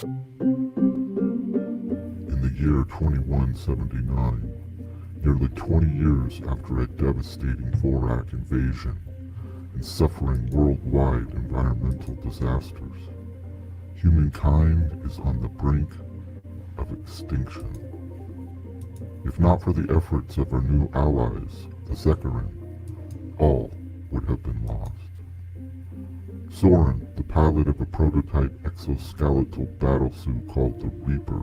In the year 2179, nearly 20 years after a devastating Vorak invasion and suffering worldwide environmental disasters, humankind is on the brink of extinction. If not for the efforts of our new allies, the Zekarin, all would have been lost. Soren, the pilot of a prototype exoskeletal battlesuit called the Reaper,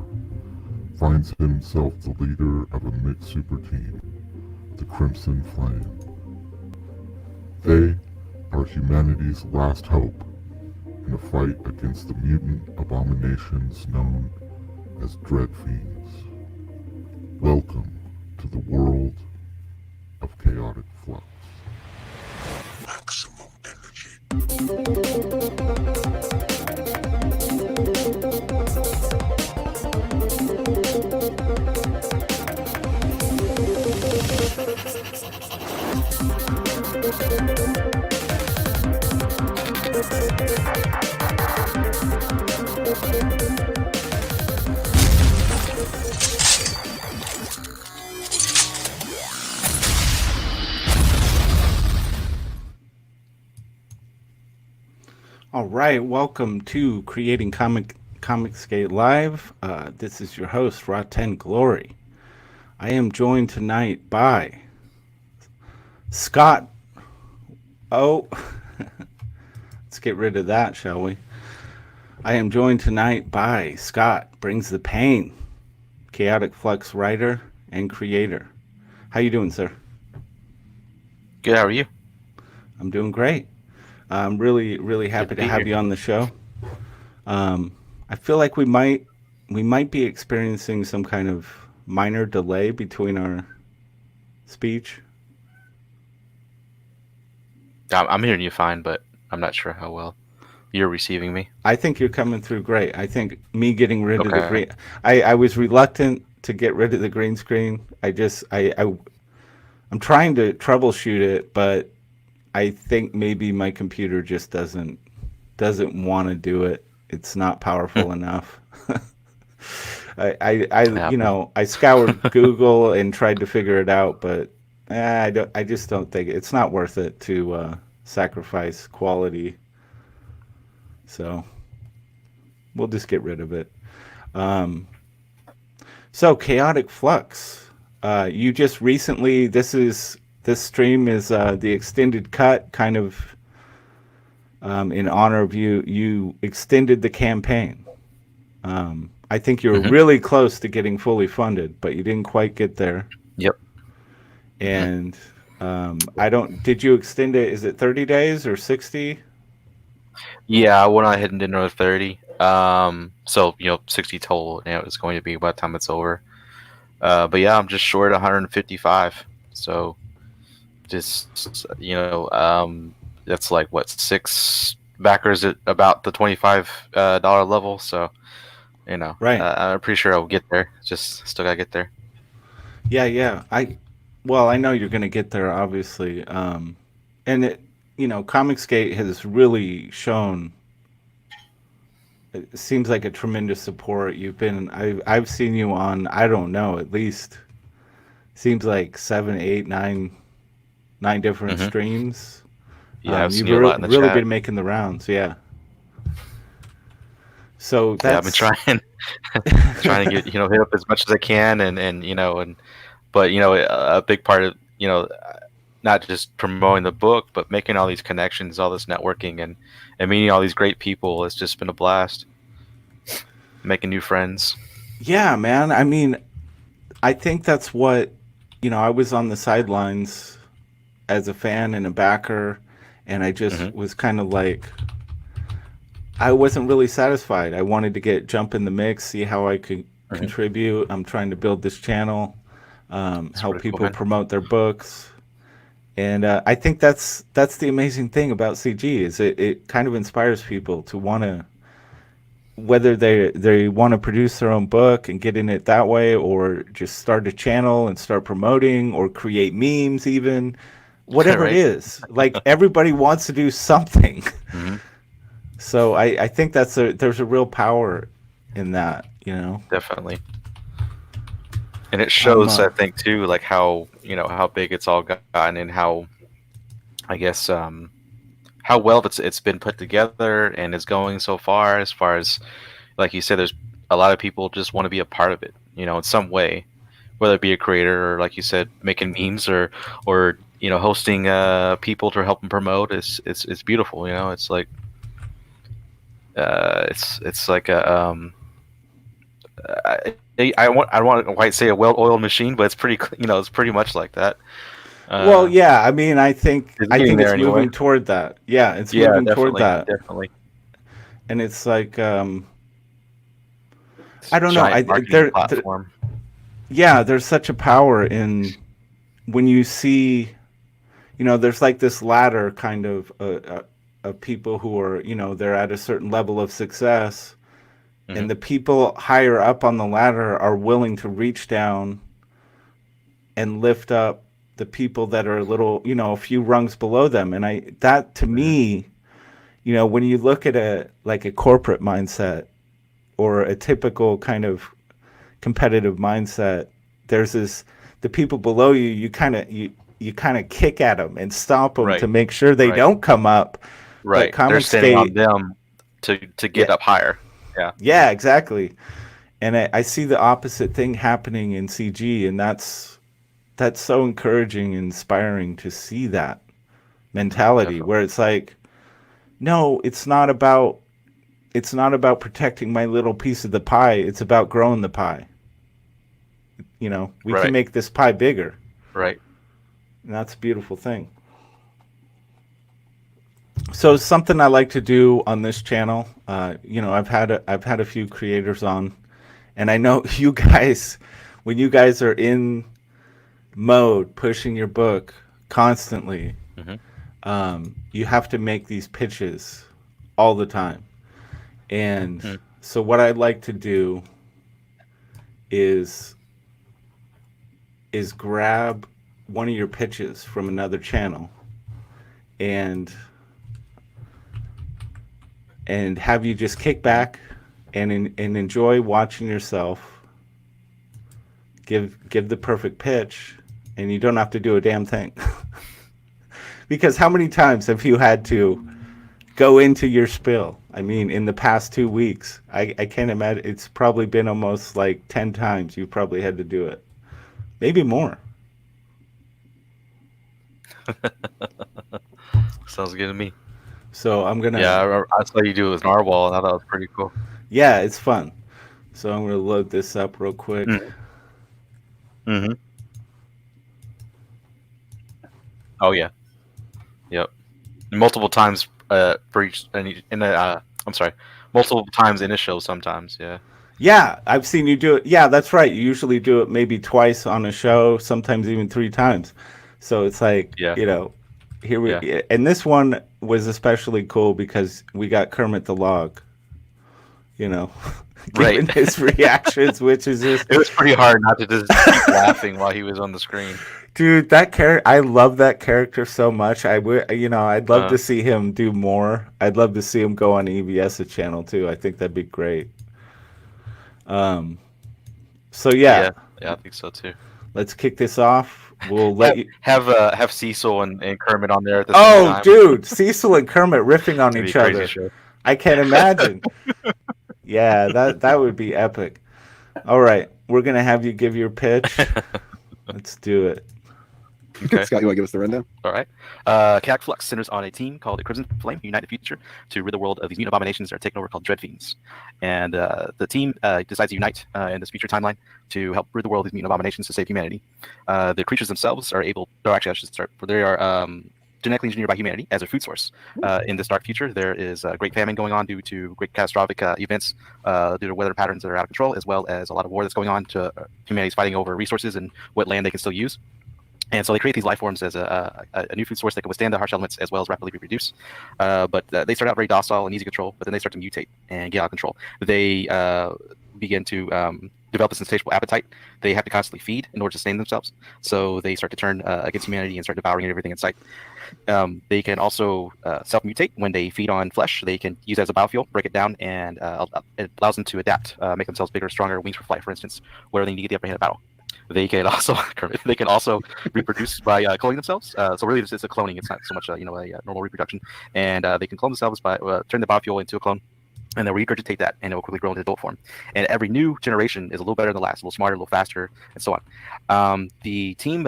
finds himself the leader of a mixed super team, the Crimson Flame. They are humanity's last hope in a fight against the mutant abominations known as Dread Fiends. Welcome to the world of Chaotic Flux. Maximum energy. All right, welcome to Creating ComicsGate Live. This is your host, Rot10 Glory. I am joined tonight by Scott. Oh, let's get rid of that, shall we? I am joined tonight by Scott Brings the Pain, Chaotic Flux writer and creator. How you doing, sir? Good, how are you? I'm doing great. I'm really happy to have you on the show. I feel like we might be experiencing some kind of minor delay between our speech. I'm hearing you fine, but I'm not sure how well you're receiving me. I think you're coming through great. I think me getting rid of the green. I was reluctant to get rid of the green screen. I'm trying to troubleshoot it, but I think maybe my computer just doesn't want to do it. It's not powerful enough. I scoured Google and tried to figure it out, but I just don't think it's not worth it to sacrifice quality. So we'll just get rid of it. So Chaotic Flux. You just recently, this stream is the extended cut, kind of in honor of you. You extended the campaign. I think you were really close to getting fully funded, but you didn't quite get there. Yep. And did you extend it? Is it 30 days or 60? Yeah, I went ahead and did another 30. So, 60 total, it's going to be by the time it's over. But yeah, I'm just short 155. So, just, that's like, 6 backers at about the $25 level. So, right. I'm pretty sure I'll get there. Just still got to get there. Yeah. I know you're going to get there, obviously. And it, ComicsGate has really shown, it seems like a tremendous support. I've seen you on, I don't know, at least seems like 7, 8, 9 different streams. Yeah, I've seen you've you a lot in the really chat. been making the rounds, yeah. So that's, I've been trying to get, hit up as much as I can, but a big part of, not just promoting the book, but making all these connections, all this networking, and meeting all these great people. It's just been a blast. Making new friends. Yeah, man. I mean, I think that's what, I was on the sidelines as a fan and a backer, and I just was kind of like, I wasn't really satisfied. I wanted to jump in the mix, see how I could contribute. I'm trying to build this channel, help people promote their books. And I think that's the amazing thing about CG is it kind of inspires people to want to, whether they want to produce their own book and get in it that way, or just start a channel and start promoting, or create memes, even whatever it is. Like, everybody wants to do something. So I think there's a real power in that, you know. Definitely. And it I'm shows, I think, too, like how how big it's all gotten, and how, I guess, how well it's been put together and is going so far. As far as, like you said, there's a lot of people just want to be a part of it, in some way, whether it be a creator or, like you said, making memes, or hosting people to help them promote. It's beautiful. It's like it's like a I want to quite say a well-oiled machine, but it's pretty it's pretty much like that. well, yeah. I mean, I think It's getting there it's anyway. moving toward that. Yeah, it's Yeah, moving toward definitely, that, definitely. and it's like It's I a don't know. giant marketing platform. Yeah, there's such a power in when you see, there's like this ladder kind of people who are, they're at a certain level of success, Hmm. and the people higher up on the ladder are willing to reach down and lift up the people that are a little, a few rungs below them. And that to Hmm. me, when you look at a corporate mindset or a typical kind of competitive mindset, there's the people below you, you kind of kick at them and stomp them to Right, make sure they right, don't come up. But right. They're standing on ComicsGate, them to yeah, get up higher. Yeah. yeah, exactly. And I see the opposite thing happening in CG, and that's so encouraging and inspiring to see that mentality Definitely. where it's like, no, it's not about protecting my little piece of the pie. It's about growing the pie. We can Right, make this pie bigger, right. and that's a beautiful thing. So something I like to do on this channel, I've had a few creators on, and I know you guys, when you guys are in mode pushing your book constantly, Hmm. you have to make these pitches all the time. And Hmm. so what I'd like to do is grab one of your pitches from another channel and have you just kick Hmm. back and enjoy watching yourself give the perfect pitch, and you don't have to do a damn thing. Because how many times have you had to go into your spill? I mean, in the past 2 weeks, I can't imagine. It's probably been almost like 10 times you probably had to do it, maybe more. Sounds good to me. So I'm Yeah, gonna, I saw you do it with Narwhal, and I thought that was pretty cool. yeah, it's fun. So I'm gonna load this up real quick. Mm-hmm. Mm-hmm. Oh yeah. Yep. Multiple times for each in the I'm sorry, multiple times in a show sometimes. Yeah. Yeah, I've seen you do it. Yeah, that's right. You usually do it maybe twice on a show, sometimes even 3 times. So it's like, Yeah. here Yeah. we, and this one was especially cool because we got Kermit the Log, you know, Right. giving his reactions, which is just, It was pretty hard not to just keep laughing while he was on the screen. dude, that character, I love that character so much. I would, I'd love Uh, to see him do more. I'd love to see him go on EBS's channel too. I think that'd be great. Um, so yeah, yeah. Yeah, I think so too. let's kick this off. We'll let you. Have Cecil and Kermit on there at the same Oh, time. dude, Cecil and Kermit riffing on It'd be each a crazy other. show. I can't imagine. Yeah, that would be epic. All right, we're gonna have you give your pitch. Let's do it. Okay. Scott, you want to give us the rundown? All right. Chaotic Flux centers on a team called the Crimson Flame who unite the future to rid the world of these mutant abominations that are taking over called Dread Fiends. And the team decides to unite in this future timeline to help rid the world of these mutant abominations to save humanity. The creatures themselves are able, or actually I should start, they are genetically engineered by humanity as a food source. In this dark future, there is a great famine going on due to great catastrophic events due to weather patterns that are out of control, as well as a lot of war that's going on to humanity's fighting over resources and what land they can still use. And so they create these life forms as a new food source that can withstand the harsh elements as well as rapidly reproduce. But they start out very docile and easy control, but then they start to mutate and get out of control. They begin to develop this insatiable appetite. They have to constantly feed in order to sustain themselves. So they start to turn against humanity and start devouring everything in sight. They can also self-mutate when they feed on flesh. They can use it as a biofuel, break it down, and it allows them to adapt, make themselves bigger, stronger, wings for flight, for instance, where they need to get the upper hand in battle. They can also they can also reproduce by cloning themselves. So really, it's a cloning. It's not so much a normal reproduction. And they can clone themselves by turn the biofuel into a clone, and they'll regurgitate that, and it will quickly grow into adult form. And every new generation is a little better than the last, a little smarter, a little faster, and so on. The team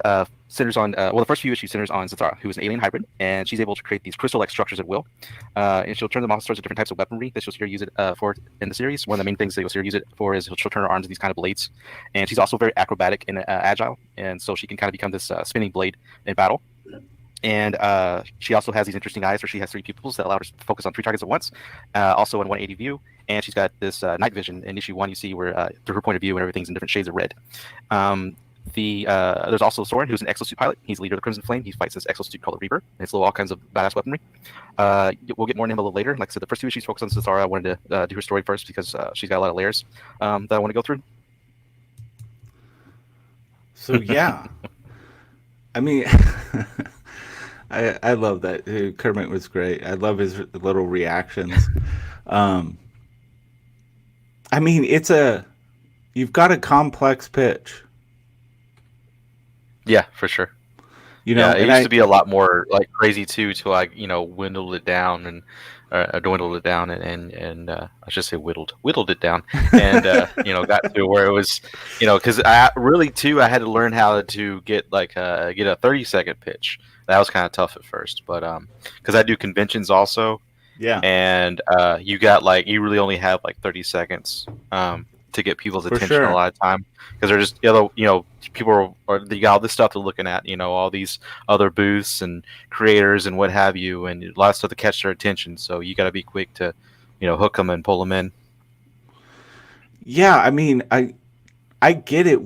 centers on the first few issues centers on Zathara, who is an alien hybrid, and she's able to create these crystal-like structures at will. And she'll turn them all sorts of different types of weaponry that you'll see her use it for in the series. One of the main things that you'll see her use it for is she'll turn her arms into these kind of blades. And she's also very acrobatic and agile, and so she can kind of become this spinning blade in battle. And she also has these interesting eyes where she has 3 pupils that allow her to focus on 3 targets at once, also in 180 view. And she's got this night vision. In issue 1, you see where through her point of view and everything's in different shades of red. There's also Soren, who's an exosuit pilot. He's the leader of the Crimson Flame. He fights this exosuit called the Reaper. And it's all kinds of badass weaponry. We'll get more into him a little later. Like I said, the first 2 issues focus on Zathara. I wanted to do her story first because she's got a lot of layers that I want to go through. So yeah, I mean, I love that. Kermit was great. I love his little reactions. I mean, you've got a complex pitch. Yeah, for sure. It used to be a lot more like crazy too, till I dwindled it down and I should say whittled it down, and got to where it was, because I really too I had to learn how to get get a 30-second pitch. That was kind of tough at first, but because I do conventions also, yeah, and you really only have 30 seconds to get people's attention a lot of time, because they're just people are you got all this stuff they're looking at, all these other booths and creators and what have you, and a lot of stuff to catch their attention. So you got to be quick to hook them and pull them in. Yeah, I mean, I get it.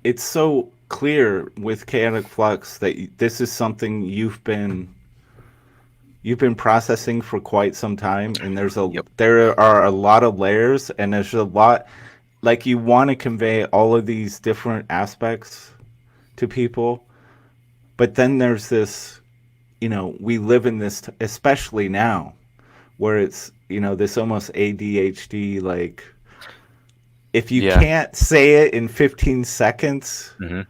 It's so clear with Chaotic Flux that this is something you've been processing for quite some time, and there are a lot of layers, and there's a lot. Like, you want to convey all of these different aspects to people, but then there's this, we live in this, especially now, where it's, this almost ADHD, like, if you can't say it in 15 seconds. Mm-hmm.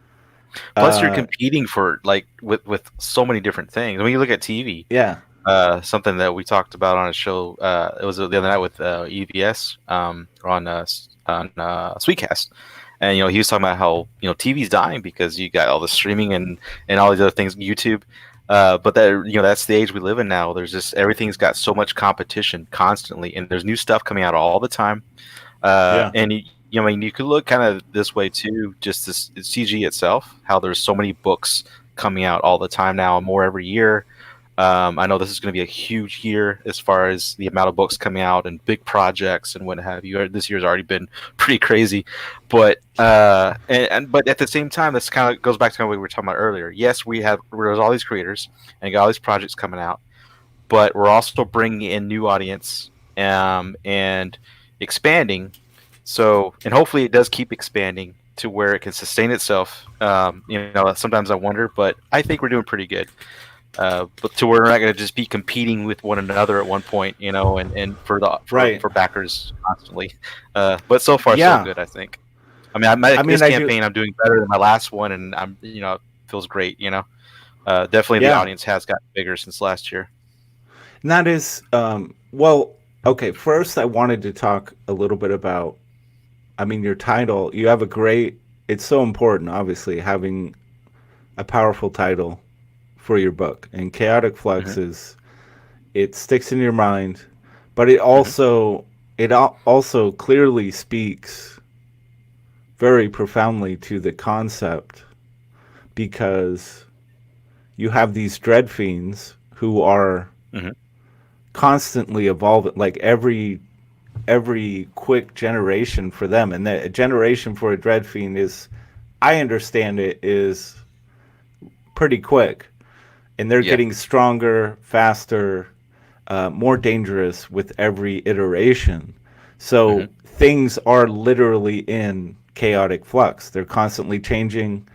Plus, you're competing for, with so many different things. When you look at TV, something that we talked about on a show, it was the other night with EVS on Sweetcast, and he was talking about how TV's dying because you got all the streaming and all these other things, YouTube, but that's the age we live in now. There's just everything's got so much competition constantly, and there's new stuff coming out all the time, and you could look kind of this way too, just this CG itself, how there's so many books coming out all the time now, more every year. I know this is going to be a huge year as far as the amount of books coming out and big projects and what have you. This year's already been pretty crazy, but but at the same time, this kind of goes back to what we were talking about earlier. Yes, there's all these creators and got all these projects coming out, but we're also bringing in new audience and expanding. So, and hopefully it does keep expanding to where it can sustain itself. Sometimes I wonder, but I think we're doing pretty good. But to where we're not going to just be competing with one another at one point, and for backers constantly. But so far, so good, I think. I mean, this campaign, I'm doing better than my last one, and I'm, it feels great. Definitely the audience has gotten bigger since last year. And that is, well, okay. First, I wanted to talk a little bit about, your title. You have it's so important, obviously, having a powerful title for your book, and Chaotic Flux it sticks in your mind, but it also clearly speaks very profoundly to the concept, because you have these dread fiends who are constantly evolving, like every quick generation for them, and a generation for a dread fiend is, I understand it, is pretty quick. And they're getting stronger, faster, more dangerous with every iteration. So things are literally in chaotic flux. They're constantly changing,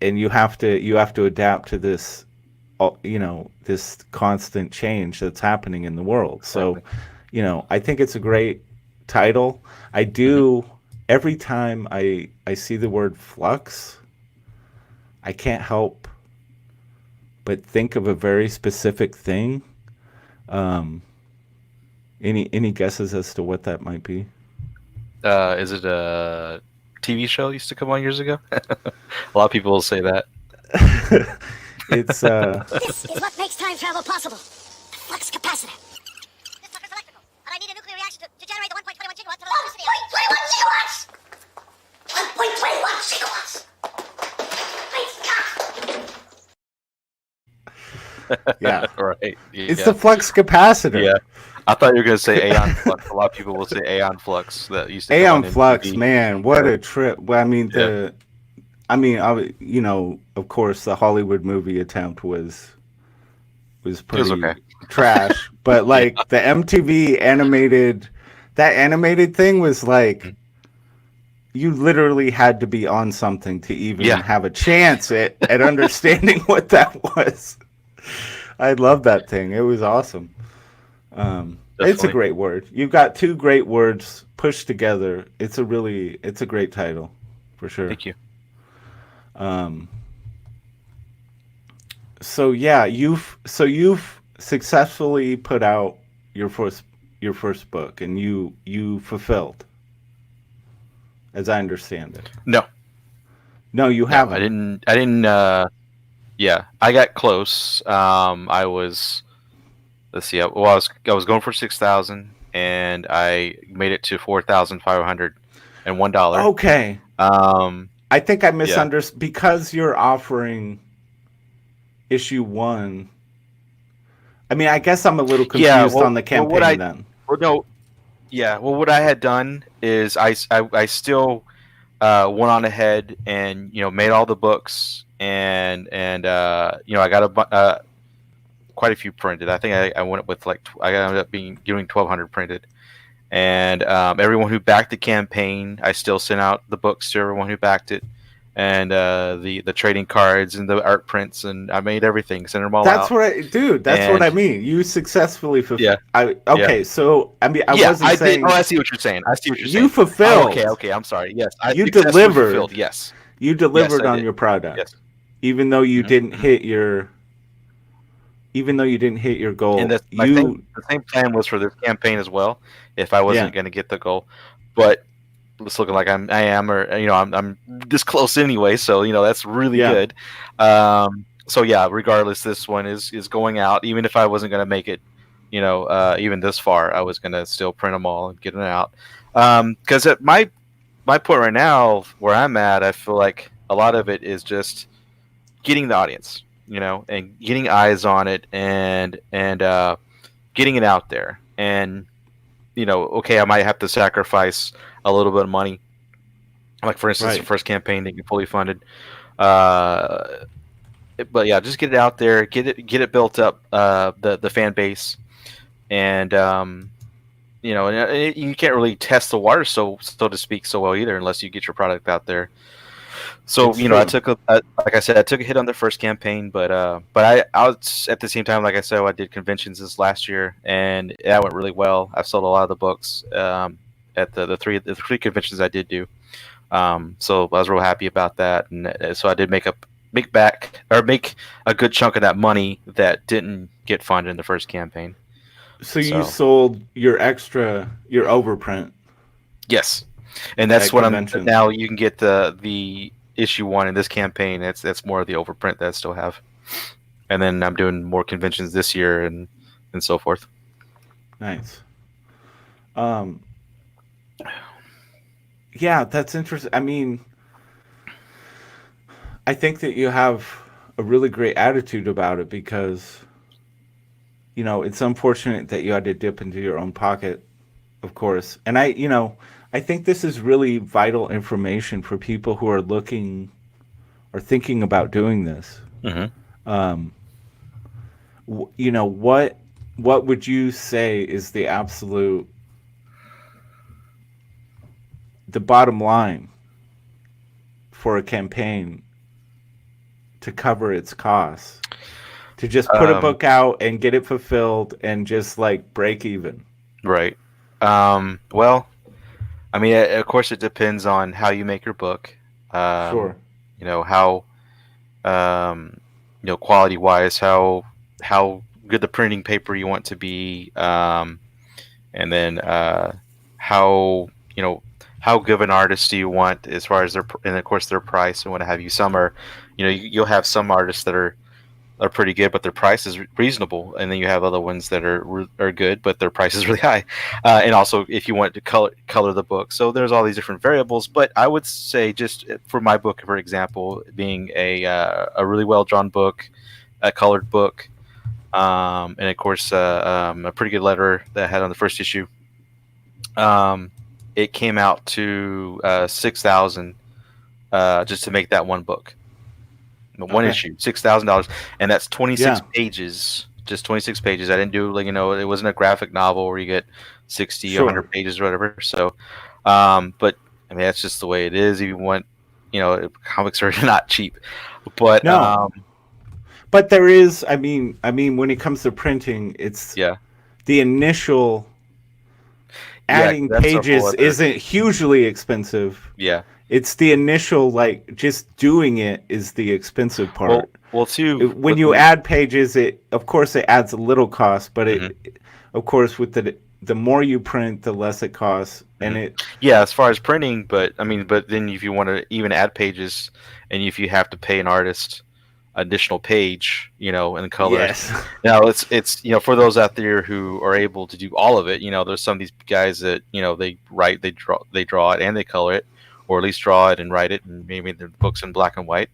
and you have to adapt to this this constant change that's happening in the world. So, Exactly. I think it's a great title. I Hmm. do every time I see the word flux, I can't help but think of a very specific thing. Um, any guesses as to what that might be? Is it a TV show used to come on years ago? A lot of people will say that. It's This is what makes time travel possible. The flux capacitor. This sucker's electrical, and I need a nuclear reaction to generate the 1.21 gigawatts of electricity. 1.21 gigawatts! 1.21 gigawatts! My God! yeah, Right. it's Yeah. the flux capacitor. Yeah. I thought you were going to say Aeon Flux. A lot of people will say Aeon Flux that used to come Aeon on Flux, MTV. man, what Yeah. a trip! Well, Yeah. of course, the Hollywood movie attempt was It was okay. pretty trash, but Yeah. like the MTV animated thing was like Mhm. you literally had to be on something to even Yeah. have a chance at understanding what that was. I love that thing. It was awesome. It's a Definitely. great word. You've got two great words pushed together. It's a great title, for sure. Thank you. Um, so yeah, you've successfully put out your first book, and you fulfilled, as I understand it. No. No, you No, haven't. I didn't. Yeah, I got close. I was. Let's see. I was going for 6,000, and I made it to $4,501. Okay, Um. I think I Yeah. misunderstood because you're offering issue one. I mean, I guess I'm a little Yeah. confused on the What campaign then. Well, no. Yeah. Well, what I had done is I still went on ahead and made all the books and I got quite a few printed. I think I went with I ended up getting 1,200 printed. And everyone who backed the campaign, I still sent out the books to everyone who backed it, and the trading cards and the art prints, and I made everything, sent them all That's out. what dude. That's what And I mean. You successfully yeah, yeah, okay. So I mean, I yeah, wasn't I did. Oh, saying I see what you're saying. I see what you're you saying. Oh, okay, fulfilled. okay. I'm sorry. Yes, I You successfully fulfilled. delivered. Yes, You yes, delivered I on did. your product, Yes. even though you Hmm. didn't Hmm. hit your even though you didn't hit your And goal. my You the same plan was for this campaign as well. If I yeah wasn't going to get the goal, but it's looking like I am, or I'm this close anyway. So that's really yeah. good. So yeah, regardless, this one is going out. Even if I wasn't going to make it, even this far, I was going to still print them all and get them out. Because at my point right now, where I'm at, I feel like a lot of it is just getting the audience, and getting eyes on it, and getting it out there. And okay, I might have to sacrifice a little bit of money, like for instance, the Right. first campaign to get fully funded. Uh, but yeah, just get it out there, get it built up, the fan base, and you can't really test the water, so to speak, so well either, unless you get your product out there. So It's I true. took like I said, I took a hit on the first campaign, but I was at the same time, like I said, I did conventions this last year, and that went really well. I've sold a lot of the books at the three conventions I did do. So I was real happy about that, and so I did make a good chunk of that money that didn't get funded in the first campaign. So you So sold your overprint yes, and that's at what I'm conventions. now. You can get the issue one in this campaign. That's more of the overprint that I still have, and then I'm doing more conventions this year and so forth. Nice. Um, yeah, that's interesting. I mean, I think that you have a really great attitude about it because, it's unfortunate that you had to dip into your own pocket, of course. And I think this is really vital information for people who are looking or thinking about doing this. Hmm. Um, what would you say is the bottom line for a campaign to cover its costs? to just put a book out and get it fulfilled and just like break even? Right. Well, I mean, of course, it depends on how you make your book. Sure. You know how, quality wise, how good the printing paper you want to be, and then how how good of an artist do you want as far as and of course their price and what have you. Some are, you'll have some artists that are pretty good, but their price is reasonable, and then you have other ones that are good, but their price is really high. And also, if you want to color the book, so there's all these different variables. But I would say, just for my book, for example, being a really well drawn book, a colored book, and of course a pretty good letter that I had on the first issue. It came out to $6,000 just to make that one book. One issue, $6,000, and that's 26 pages, just 26 pages. I didn't do it wasn't a graphic novel where you get 60, 100 pages or whatever. So, but I mean that's just the way it is. If you want, comics are not cheap, but no. But there is, I mean, when it comes to printing, it's the initial adding pages isn't hugely expensive. Yeah. It's the initial, like, just doing it is the expensive part. Well, too. When you add pages, of course it adds a little cost, but it, of course, with the more you print, the less it costs, and as far as printing, but then if you want to even add pages, and if you have to pay an artist additional page, in color. Yes. Now it's for those out there who are able to do all of it. There's some of these guys that they write, they draw it, and they color it. Or at least draw it and write it, and maybe the book's in black and white.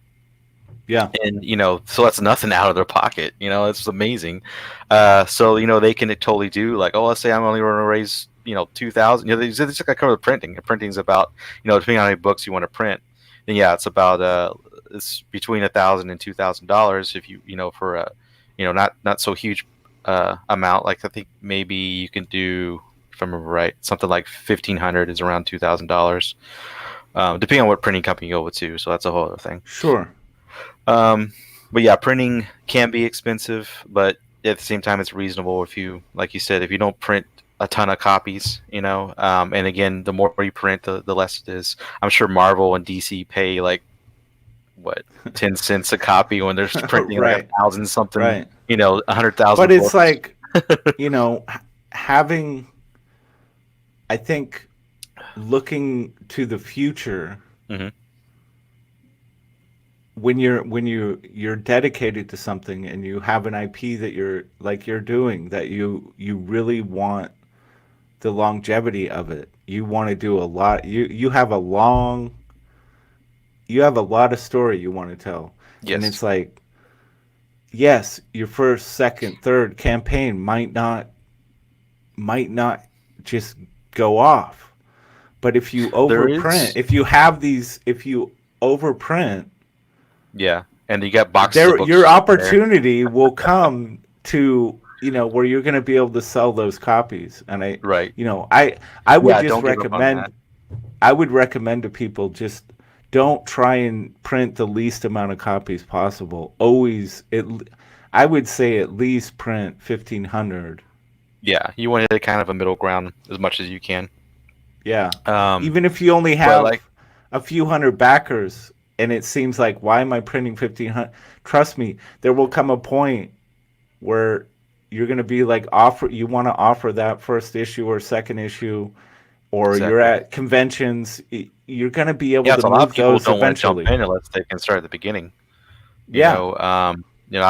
Yeah. And so that's nothing out of their pocket. It's amazing. So they can totally do like, let's say I'm only going to raise $2,000. It's like I cover printing. Printing's about depending on how many books you want to print. Then it's about it's between $1,000 and $2,000 if you for a not so huge amount. Like I think maybe you can do, if I remember right, something like $1,500 is around $2,000. Depending on what printing company you go with too, so that's a whole other thing. Sure. But yeah, printing can be expensive, but at the same time, it's reasonable if you, like you said, if you don't print a ton of copies, and again, the more you print, the less it is. I'm sure Marvel and DC pay like 10 cents a copy when they're printing like 1,000 something, 100,000. But it's like, having, I think, looking to the future, when you're dedicated to something and you have an IP that you're doing, that you really want the longevity of it, you want to do a lot, you have a lot of story you want to tell. Yes. And it's like, yes, your first, second, third campaign might not just go off. But if you overprint, if you overprint, and you got boxes of books, your opportunity will come to where you're going to be able to sell those copies. And I would just recommend, I would recommend to people, just don't try and print the least amount of copies possible. I would say at least print 1,500. Yeah, you want to kind of a middle ground as much as you can. Yeah. Even if you only have a few hundred backers, and it seems like, why am I printing 1,500? Trust me, there will come a point where you're going to be like, you want to offer that first issue or second issue, or you're at conventions. You're going to be able to move those eventually. Want to jump in unless they can start at the beginning. I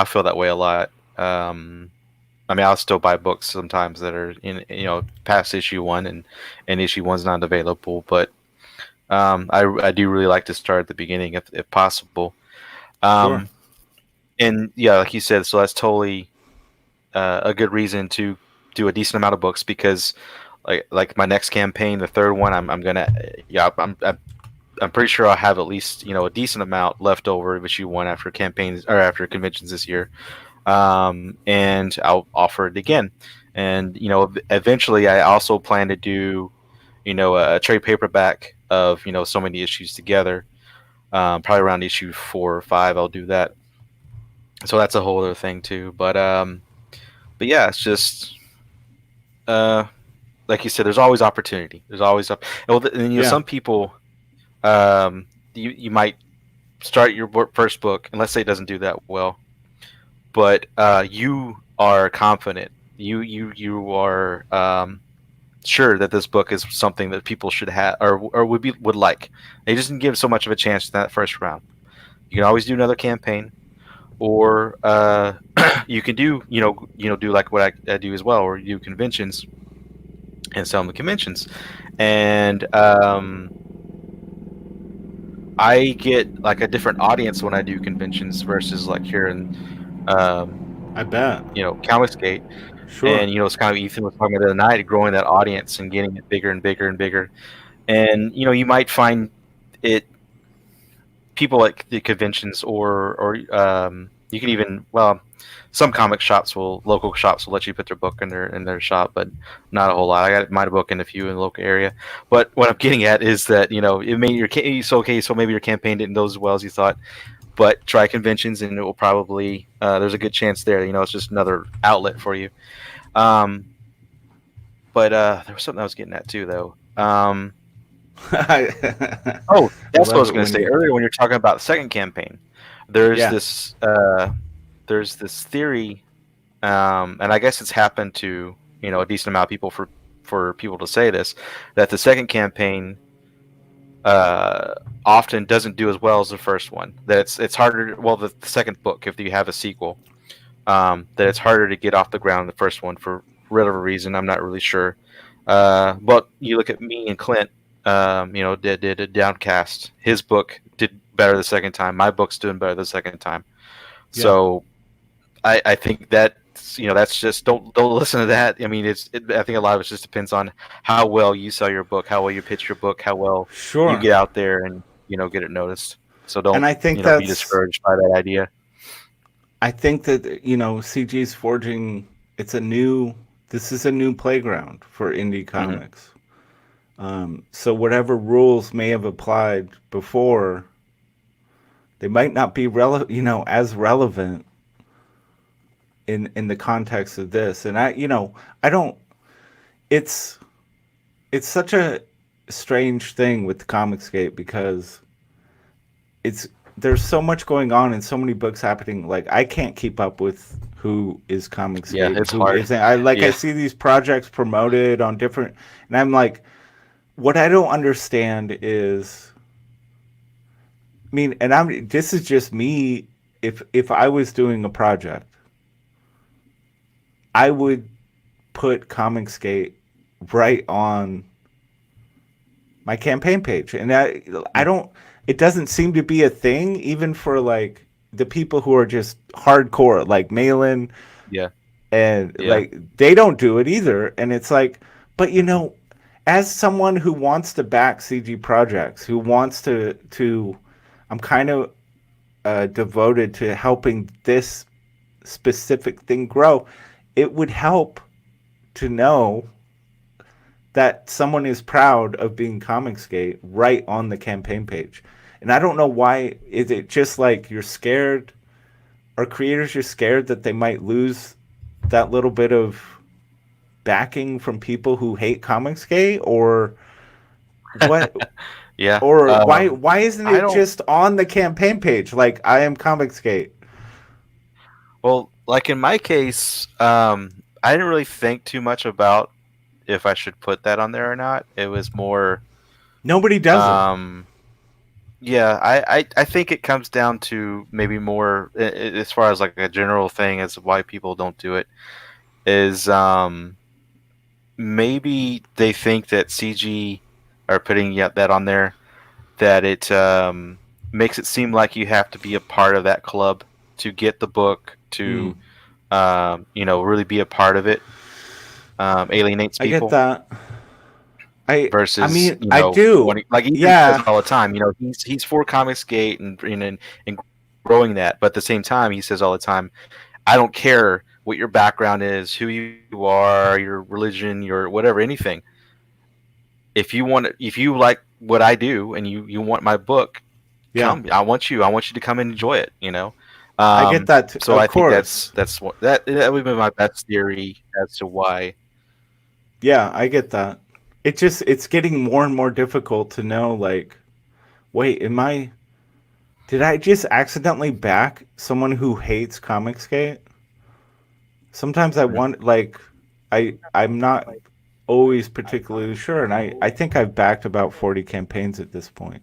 feel that way a lot. I mean, I'll still buy books sometimes that are in, past issue 1 and issue 1's not available. But I do really like to start at the beginning if possible. Sure. And yeah, like you said, so that's totally a good reason to do a decent amount of books, because like my next campaign, the third one, I'm pretty sure I'll have at least a decent amount left over of issue 1 after campaigns or after conventions this year. And I'll offer it again. And eventually I also plan to do a trade paperback of so many issues together. Probably around issue 4 or 5 I'll do that. So that's a whole other thing too. But yeah, it's just uh, like you said, there's always opportunity. There's always and Yeah. some people, you might start your first book, and let's say it doesn't do that well, but you are confident. You are sure that this book is something that people should have or would like. They just didn't give so much of a chance in that first round. You can always do another campaign, or you can do do like what I do as well, or do conventions and sell them at conventions, and I get like a different audience when I do conventions versus like here in I bet. ComicsGate. Sure. And it's kind of Ethan was talking about the other night, growing that audience and getting it bigger and bigger and bigger. And you might find it people at the conventions, or you can even some local shops will let you put their book in their shop, but not a whole lot. I got my book in a few in the local area. But what I'm getting at is that it made so maybe your campaign didn't go as well as you thought. But try conventions, and it will probably there's a good chance there. It's just another outlet for you. But there was something I was getting at too, though. Oh, that's what I love was it going to when say you. earlier. When you're talking about the second campaign, there's Yeah. this theory, and I guess it's happened to a decent amount of people for people to say this, that the second campaign often doesn't do as well as the first one. That it's harder. Well, the second book, if you have a sequel, that it's harder to get off the ground than the first one for whatever reason. I'm not really sure. But you look at me and Clint, did a Downcast. His book did better the second time. My book's doing better the second time. Yeah. So I think that that's just don't listen to that. I mean, I think a lot of it just depends on how well you sell your book, how well you pitch your book, how well you Sure. get out there and get it noticed. So And don't I think be discouraged by that idea. I think that CG's forging. It's a new. This is a new playground for indie Hmm. comics. So whatever rules may have applied before, they might not be as relevant in the context of this. And I don't. It's it's such a strange thing with the Comicsgate because it's there's so much going on and so many books happening. Like I can't keep up with who is Yeah, Comicsgate and it's who hard. isn't. I Yeah. see these projects promoted on different, and I'm like, what I don't understand is, I mean, and this is just me. If I was doing a project, I would put Comicsgate right on my campaign page, and I don't. It doesn't seem to be a thing, even for like the people who are just hardcore, like Malin, Yeah. and Yeah. like they don't do it either. And it's like, but as someone who wants to back CG projects, who wants to, I'm kind of devoted to helping this specific thing grow. It would help to know that someone is proud of being Comicsgate right on the campaign page. And I don't know why. Is it just like you're scared? Are creators just scared that they might lose that little bit of backing from people who hate Comicsgate, or what? Yeah. Or why isn't I it don't. just on the campaign page like I am Comicsgate? Well, like in my case, I didn't really think too much about if I should put that on there or not. It was more, Nobody does it. um, yeah. I think it comes down to maybe more as far as like a general thing as to why people don't do it is maybe they think that CG are putting that on there, that it makes it seem like you have to be a part of that club to get the book, Mm, to really be a part of it. Alienates I get people that. I versus mean I do. like Ethan says Yeah. all the time. He's for Comicsgate and growing that, but at the same time he says all the time, I don't care what your background is, who you are, your religion, your whatever, anything. If you like what I do and you want my book, Yeah. come. I want you to come and enjoy it. I get that, So of I think course. that would be my best theory as to why. Yeah, I get that. It's getting more and more difficult to know, like, wait, did I just accidentally back someone who hates ComicsGate? Sometimes I want, like, I'm not always particularly sure, and I think I've backed about 40 campaigns at this point.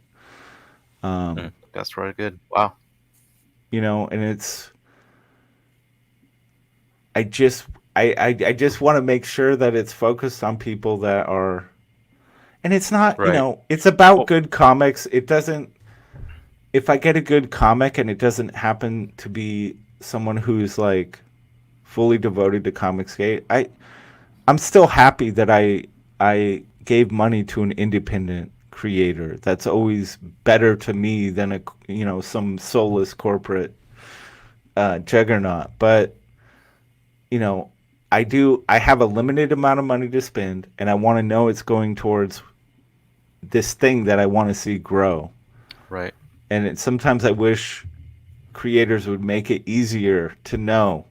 That's really good. Wow. And I just I just want to make sure that it's focused on people that are, and it's not, Right. it's about Well, good comics. It doesn't, if I get a good comic and it doesn't happen to be someone who's like fully devoted to ComicsGate, I'm still happy that I gave money to an independent creator. That's always better to me than some soulless corporate juggernaut. But you know, I have a limited amount of money to spend, and I want to know it's going towards this thing that I want to see grow. right. And sometimes I wish creators would make it easier to know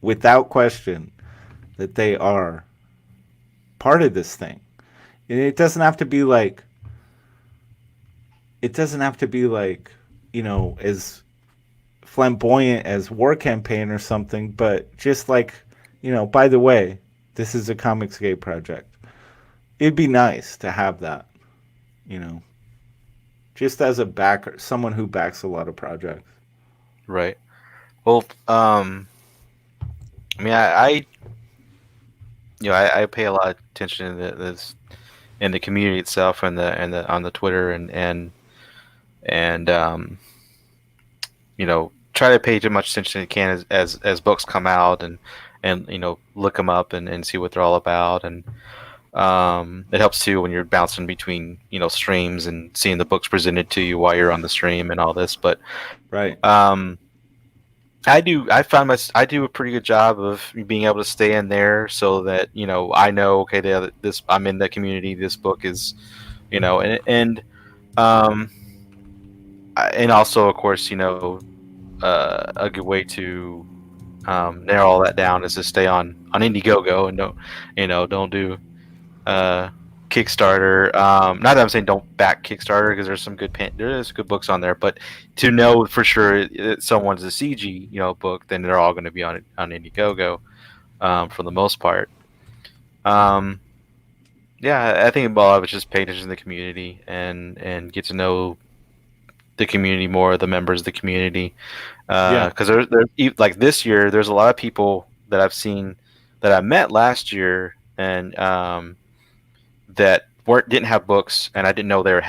without question that they are part of this thing. And it doesn't have to be like, as flamboyant as War Campaign or something, but just like, by the way, this is a ComicsGate project. It'd be nice to have that, you know, just as a backer, someone who backs a lot of projects. Right. Well, I mean, I pay a lot of attention to this in the community itself, and the on the Twitter, and try to pay as much attention as you can as books come out, and look them up and see what they're all about, and it helps too when you're bouncing between streams and seeing the books presented to you while you're on the stream and all this. But Right. I do a pretty good job of being able to stay in there so that I know, okay, this I'm in the community. This book is, um, and also, of course, a good way to narrow all that down is to stay on Indiegogo and don't do Kickstarter. Not that I'm saying don't back Kickstarter, because there's good books on there, but to know for sure that someone's a CG book, then they're all going to be on Indiegogo for the most part. Yeah, I think a lot of it's just pay attention to the community and get to know the community more, the members of the community. Because like this year, there's a lot of people that I've seen that I met last year, and that didn't have books, and I didn't know they were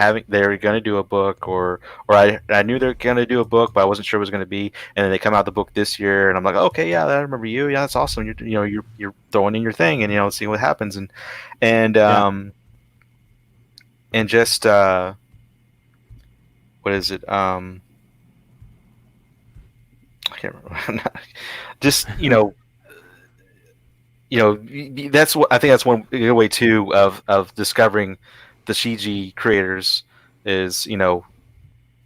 going to do a book, or I knew they were going to do a book, but I wasn't sure it was going to be. And then they come out the book this year, and I'm like, okay, yeah, I remember you. Yeah, that's awesome. You're throwing in your thing, and see what happens, and just what is it? I can't remember. Just that's what I think. That's one good way too of discovering the CG creators is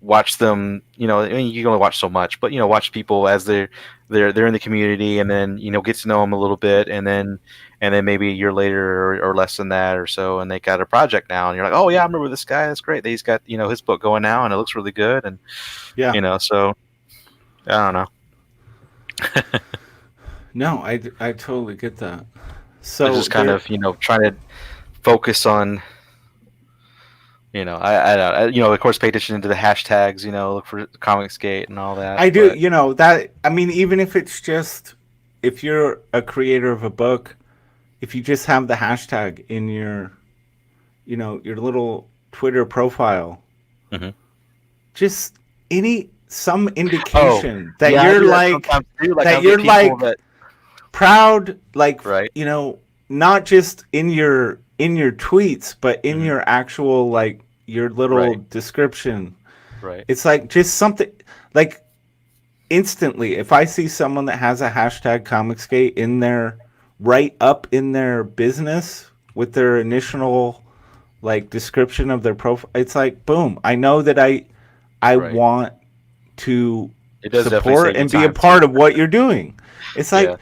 watch them. I mean, you can only watch so much, but watch people as they're in the community, and then get to know them a little bit, and then maybe a year later or less than that or so, and they got a project now, and you're like, oh yeah, I remember this guy. That's great. He's got his book going now, and it looks really good, and so I don't know. No, I totally get that. So just kind of trying to focus on I don't of course pay attention to the hashtags, look for ComicsGate and all that. I do, that, I mean, even if it's just, if you're a creator of a book, if you just have the hashtag in your your little Twitter profile, just some indication that you're like proud, like, right. Not just in your tweets, but in your actual, like, your little description. Right. It's like just something like instantly, if I see someone that has a hashtag ComicsGate in there, right up in their business with their initial like description of their profile, it's like boom, I know that I want to It does definitely support save you and be a time, part too. of what you're doing. It's like, Yeah.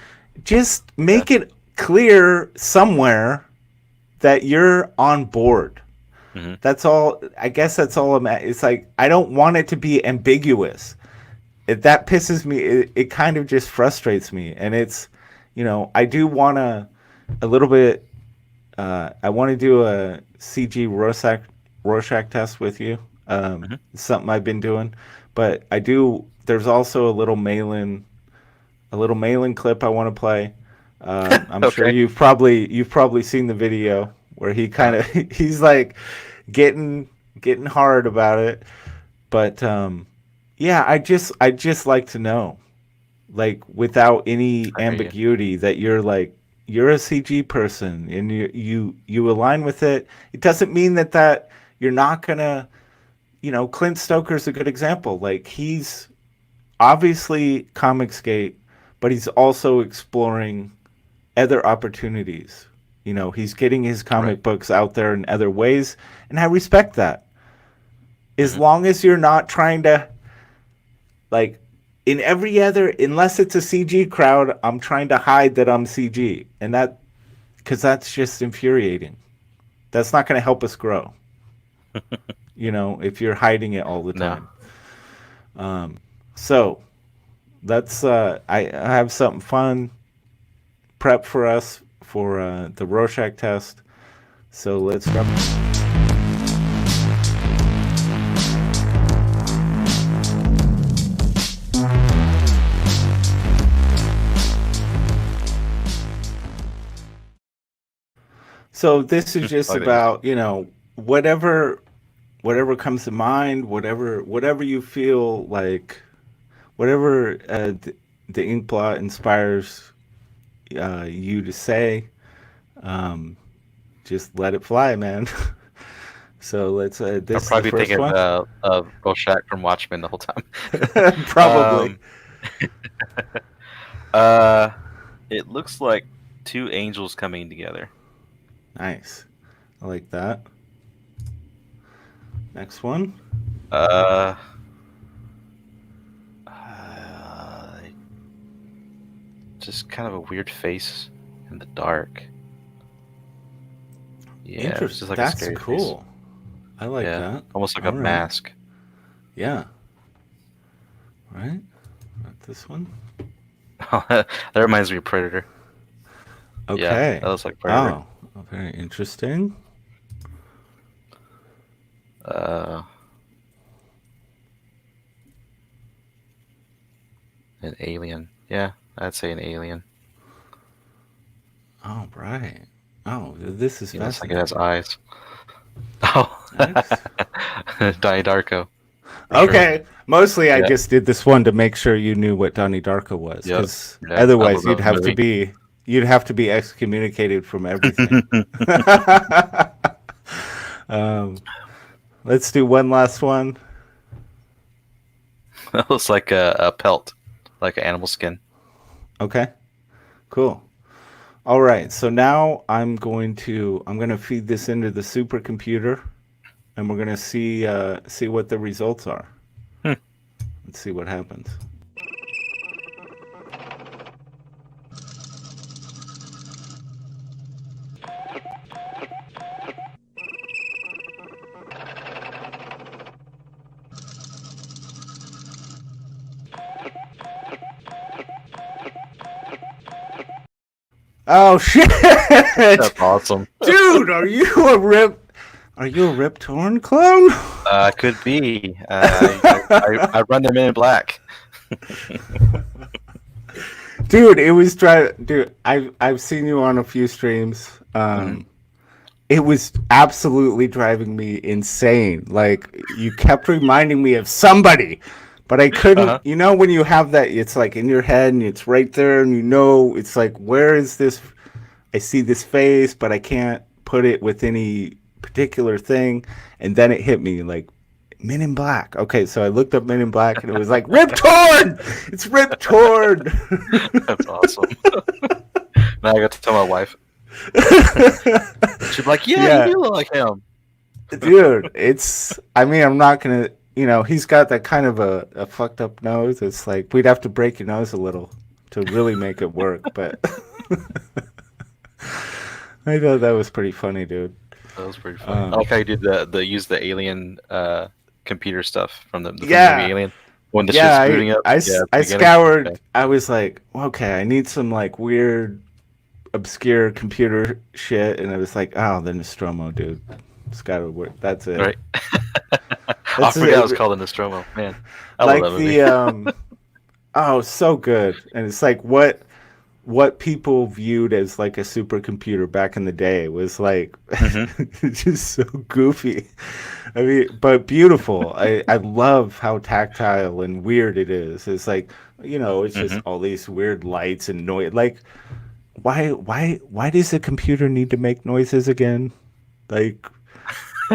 just make it clear somewhere that you're on board. Mhm. That's all. I guess that's all I'm at. It's like, I don't want it to be ambiguous. That pisses me. It kind of just frustrates me. And it's, I do want to a little bit. I want to do a CG Rorschach test with you. Mhm. It's something I've been doing, but I do. There's also a little mail-in clip I want to play. I'm sure Okay. you've probably seen the video where he kind of he's like getting hard about it. But yeah, I just like to know, like, without any I hear you. ambiguity, that you're a CG person and you align with it. It doesn't mean that you're not gonna, Clint Stoker's a good example. Like, he's obviously ComicsGate, but he's also exploring other opportunities. He's getting his Right. comic books out there in other ways, and I respect that. As Mhm. long as you're not trying to, like, in every other, unless it's a CG crowd, I'm trying to hide that I'm CG, and because that's just infuriating. That's not going to help us grow. If you're hiding it all the No. time. So let's. I have something fun prep for us for the Rorschach test. So let's grab. So this is just Like about, whatever comes to mind, whatever you feel like, whatever the ink blot inspires you to say, just let it fly, man. So let's. I'll This is the probably be first thinking one. of Rorschach from Watchmen the whole time. Probably. It looks like two angels coming together. Nice. I like that. Next one. Uh, just kind of a weird face in the dark. Yeah, it's Interesting. just like a That's scary face. cool. I like Yeah, that. almost like All a right. mask. Yeah. Right. Not this one. That reminds me of Predator. Okay. Yeah, that looks like Predator. Oh, very interesting. An alien. Yeah, I'd say an alien. Oh, right. Oh, this is It looks like it fascinating. has eyes. Oh, Nice. Donnie Darko. For Okay. sure. Mostly, I Yeah. just did this one to make sure you knew what Donnie Darko was, Yep. because Yeah, I otherwise love that movie. you'd have to be excommunicated from everything. Let's do one last one. That looks like a pelt, like an animal skin. Okay. Cool. All right. So now I'm going to feed this into the supercomputer, and we're gonna see what the results are. Let's see what happens. Oh shit! That's awesome. Dude, are you a Rip Torn clone? Could be. I run them in black. Dude, it was Dude, I've seen you on a few streams. It was absolutely driving me insane. Like, you kept reminding me of somebody, but I couldn't. Uh-huh. You know, when you have that, it's like in your head and it's right there, and it's like, where is this? I see this face, but I can't put it with any particular thing. And then it hit me like, Men in Black. Okay, so I looked up Men in Black, and it was like, Rip Torn! It's Rip Torn! That's awesome. Now I got to tell my wife. She'd be like, yeah, Yeah. you do look like him. Dude, I'm not gonna, you know, he's got that kind of a fucked up nose. It's like we'd have to break your nose a little to really make it work. But I thought that was pretty funny, dude. That was pretty funny. I like how you did the use the alien computer stuff from the movie Alien when the shit's booting up. I scoured. Okay. I was like, okay, I need some like weird, obscure computer shit, and I was like, oh, the Nostromo, dude. It's gotta work. That's it. Right. I forgot it was called the Nostromo. Man, I like love that movie. Oh, so good. And it's like what people viewed as like a supercomputer back in the day was like just so goofy. I mean, but beautiful. I love how tactile and weird it is. It's like, you know, it's just all these weird lights and noise. Like, why does the computer need to make noises again? Like,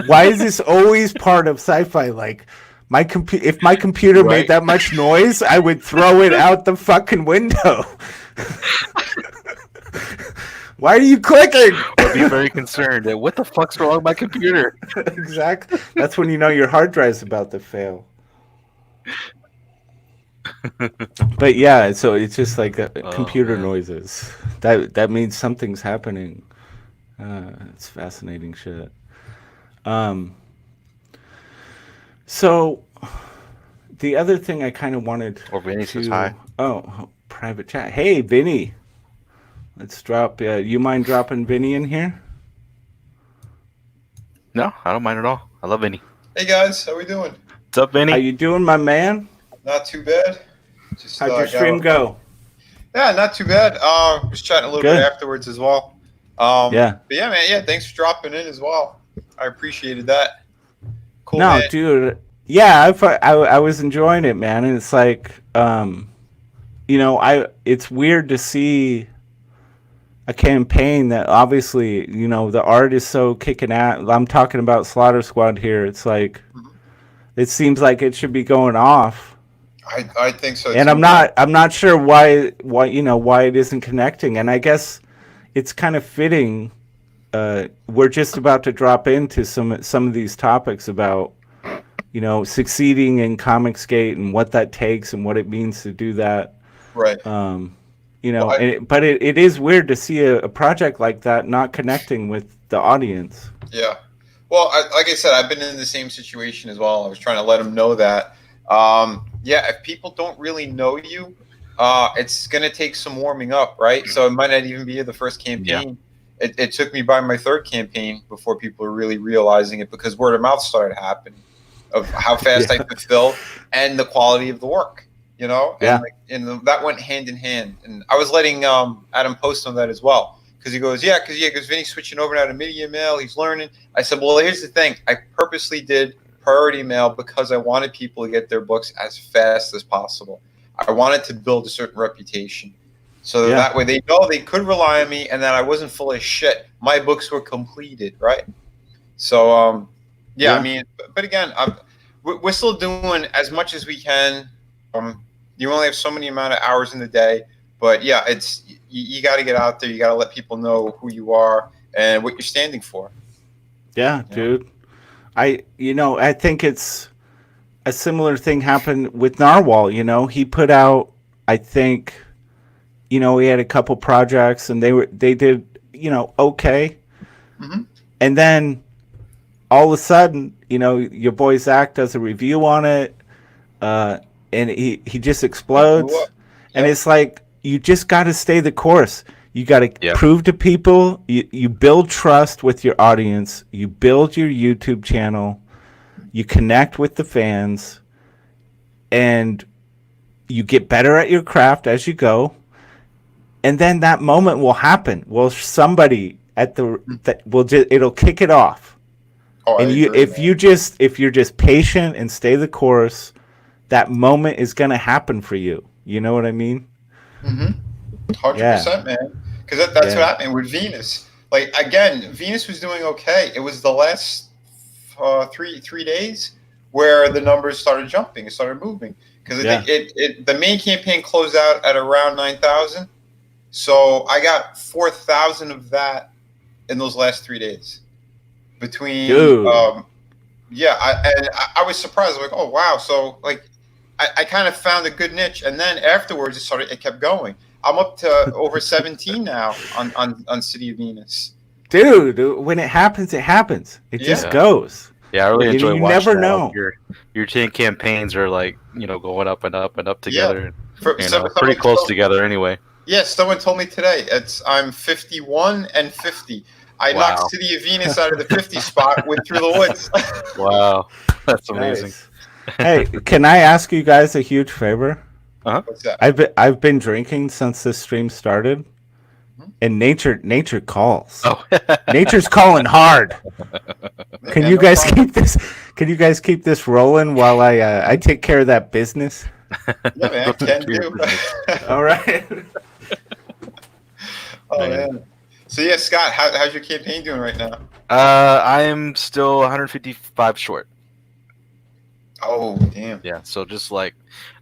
why is this always part of sci-fi? Like, if my computer made that much noise, I would throw it out the fucking window. Why are you clicking? I'd be very concerned. What the fuck's wrong with my computer? Exactly. That's when you know your hard drive's about to fail. But yeah, so it's just like computer noises. That means something's happening. It's fascinating shit. So the other thing I kind of wanted Vinny says hi. Oh, private chat. Hey, Vinny. Let's drop. You mind dropping Vinny in here? No, I don't mind at all. I love Vinny. Hey guys, how we doing? What's up, Vinny? How you doing, my man? Not too bad. Just, how'd your stream go? Yeah, not too bad. Was chatting a little bit afterwards as well. Yeah. But yeah, man. Yeah, thanks for dropping in as well. I appreciated that. Cool. No, man. dude. Yeah, I was enjoying it, man. And it's like, you know, it's weird to see a campaign that obviously, you know, the art is so kicking at. I'm talking about Slaughter Squad here. It's like, it seems like it should be going off. I think so. And too, I'm not sure why it isn't connecting. And I guess it's kind of fitting. We're just about to drop into some of these topics about, you know, succeeding in ComicsGate and what that takes and what it means to do that. Right. You know, but it is weird to see a project like that not connecting with the audience. Yeah. Well, like I said, I've been in the same situation as well. I was trying to let them know that. Yeah, if people don't really know you, it's going to take some warming up, right? So it might not even be the first campaign. Yeah. It took me by my third campaign before people were really realizing it, because word of mouth started happening of how fast I could fill and the quality of the work, you know? Yeah. And that went hand in hand. And I was letting Adam post on that as well, because he goes, because Vinny's switching over now to media mail. He's learning. I said, well, here's the thing. I purposely did priority mail because I wanted people to get their books as fast as possible. I wanted to build a certain reputation. So that way they know they could rely on me and that I wasn't full of shit. My books were completed, right? So, I mean, but again, we're still doing as much as we can. You only have so many amount of hours in the day. But, yeah, it's you got to get out there. You got to let people know who you are and what you're standing for. Yeah, dude. I think it's a similar thing happened with Narwhal. You know, he put out, I think, you know, he had a couple projects and they did, you know, okay. Mm-hmm. And then all of a sudden, you know, your boy Zach does a review on it, and he just explodes. And it's like, you just got to stay the course. You got to prove to people, you build trust with your audience, you build your YouTube channel, you connect with the fans, and you get better at your craft as you go. And then that moment will happen. Well, somebody it'll kick it off. Oh, and if you're just patient and stay the course, that moment is going to happen for you. You know what I mean? 100%, man. Because that's what happened with Venus. Like, again, Venus was doing okay. It was the last 3 days where the numbers started jumping. It started moving. Because the main campaign closed out at around 9,000. So I got 4,000 of that in those last 3 days. Between yeah, I was surprised. I was like, oh wow, so like I kind of found a good niche, and then afterwards it kept going. I'm up to over 17 now on City of Venus. Dude, when it happens, it happens. It just Yeah. goes. Yeah, I really enjoy You watching never that. know. Like your 10 campaigns are like, going up and up and up together. For, Pretty close together anyway. Yes, someone told me today. I'm 51 and 50. I Wow. knocked City of Venus out of the 50 spot, went through the woods. Wow, that's amazing. Nice. Hey, can I ask you guys a huge favor? What's that? I've been drinking since this stream started, and nature calls. Oh, Nature's calling hard. Can Yeah, you no guys problem. keep this? Can you guys keep this rolling while I take care of that business? Yeah, man, can do. All right. Oh Man. man. So yeah, Scott, how's your campaign doing right now? I am still 155 short. Oh damn. Yeah, so just like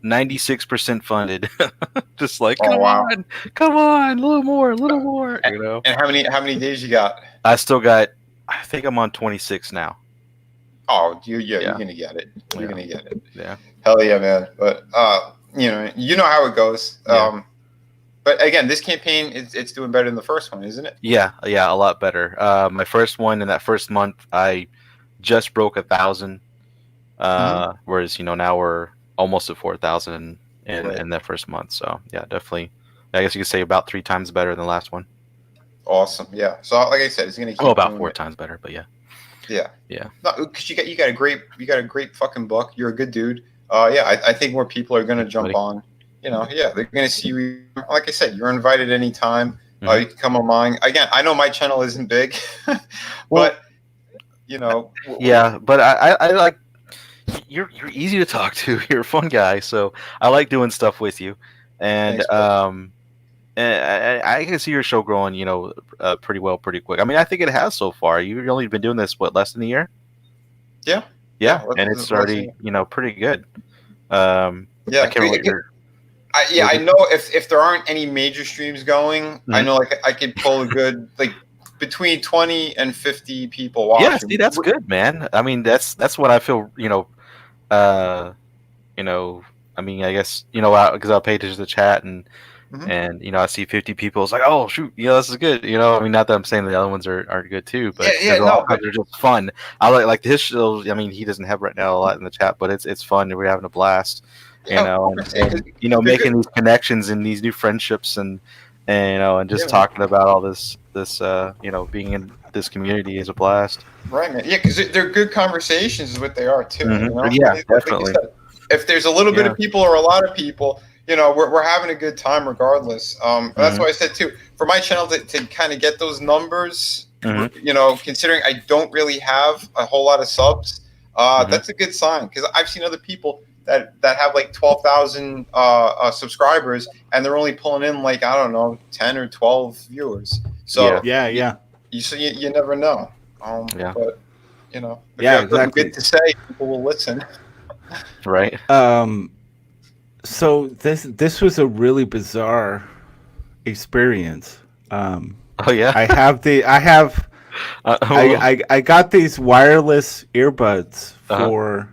96% funded. Just like, Oh, wow. come on, a little more. And how many days you got? I still got. I think I'm on 26 now. Oh, you're Yeah. gonna get it. You're Yeah. gonna get it. Yeah. Hell yeah, man. But you know how it goes. Yeah. But again, this campaign it's doing better than the first one, isn't it? Yeah, a lot better. My first one in that first month, I just broke 1,000. Whereas now we're almost at 4,000 in that first month. So yeah, definitely. I guess you could say about 3 times better than the last one. Awesome. Yeah. So like I said, it's gonna keep About doing 4 it. times better, but yeah. Yeah. Yeah. No, because you got a great fucking book. You're a good dude. Yeah, I think more people are gonna Thanks, jump buddy. on. Yeah, they're gonna see you. Like I said, you're invited anytime. Mhm. You can come on mine. Again, I know my channel isn't big, but Yeah, but I like you're easy to talk to. You're a fun guy, so I like doing stuff with you. And Thanks, and I can see your show growing, pretty well, pretty quick. I mean, I think it has so far. You've only been doing this less than a year. Yeah. Yeah, Yeah, and it's already pretty good. Yeah. I can't remember your- I know if there aren't any major streams going, I know like I could pull a good like between 20 and 50 people watching. Yeah, see, that's good, man. I mean, that's what I feel. I mean, I guess because I'll pay attention to the chat and I see 50 people. It's like, oh shoot, this is good. I mean, not that I'm saying the other ones aren't good too, but they're just fun. I like his show. I mean, he doesn't have right now a lot in the chat, but it's fun. We're having a blast. And making these connections and these new friendships and just talking about all this being in this community is a blast. Right, man. Yeah, because they're good conversations is what they are too. Yeah, Like definitely. you said, if there's a little bit of people or a lot of people, we're having a good time regardless. That's why I said too, for my channel to kind of get those numbers, considering I don't really have a whole lot of subs, that's a good sign because I've seen other people that have like 12,000 subscribers and they're only pulling in like, I don't know, 10 or 12 viewers. So Yeah. you never know. But if you have something good to say, people will listen. Right. So this was a really bizarre experience. Oh yeah. I got these wireless earbuds for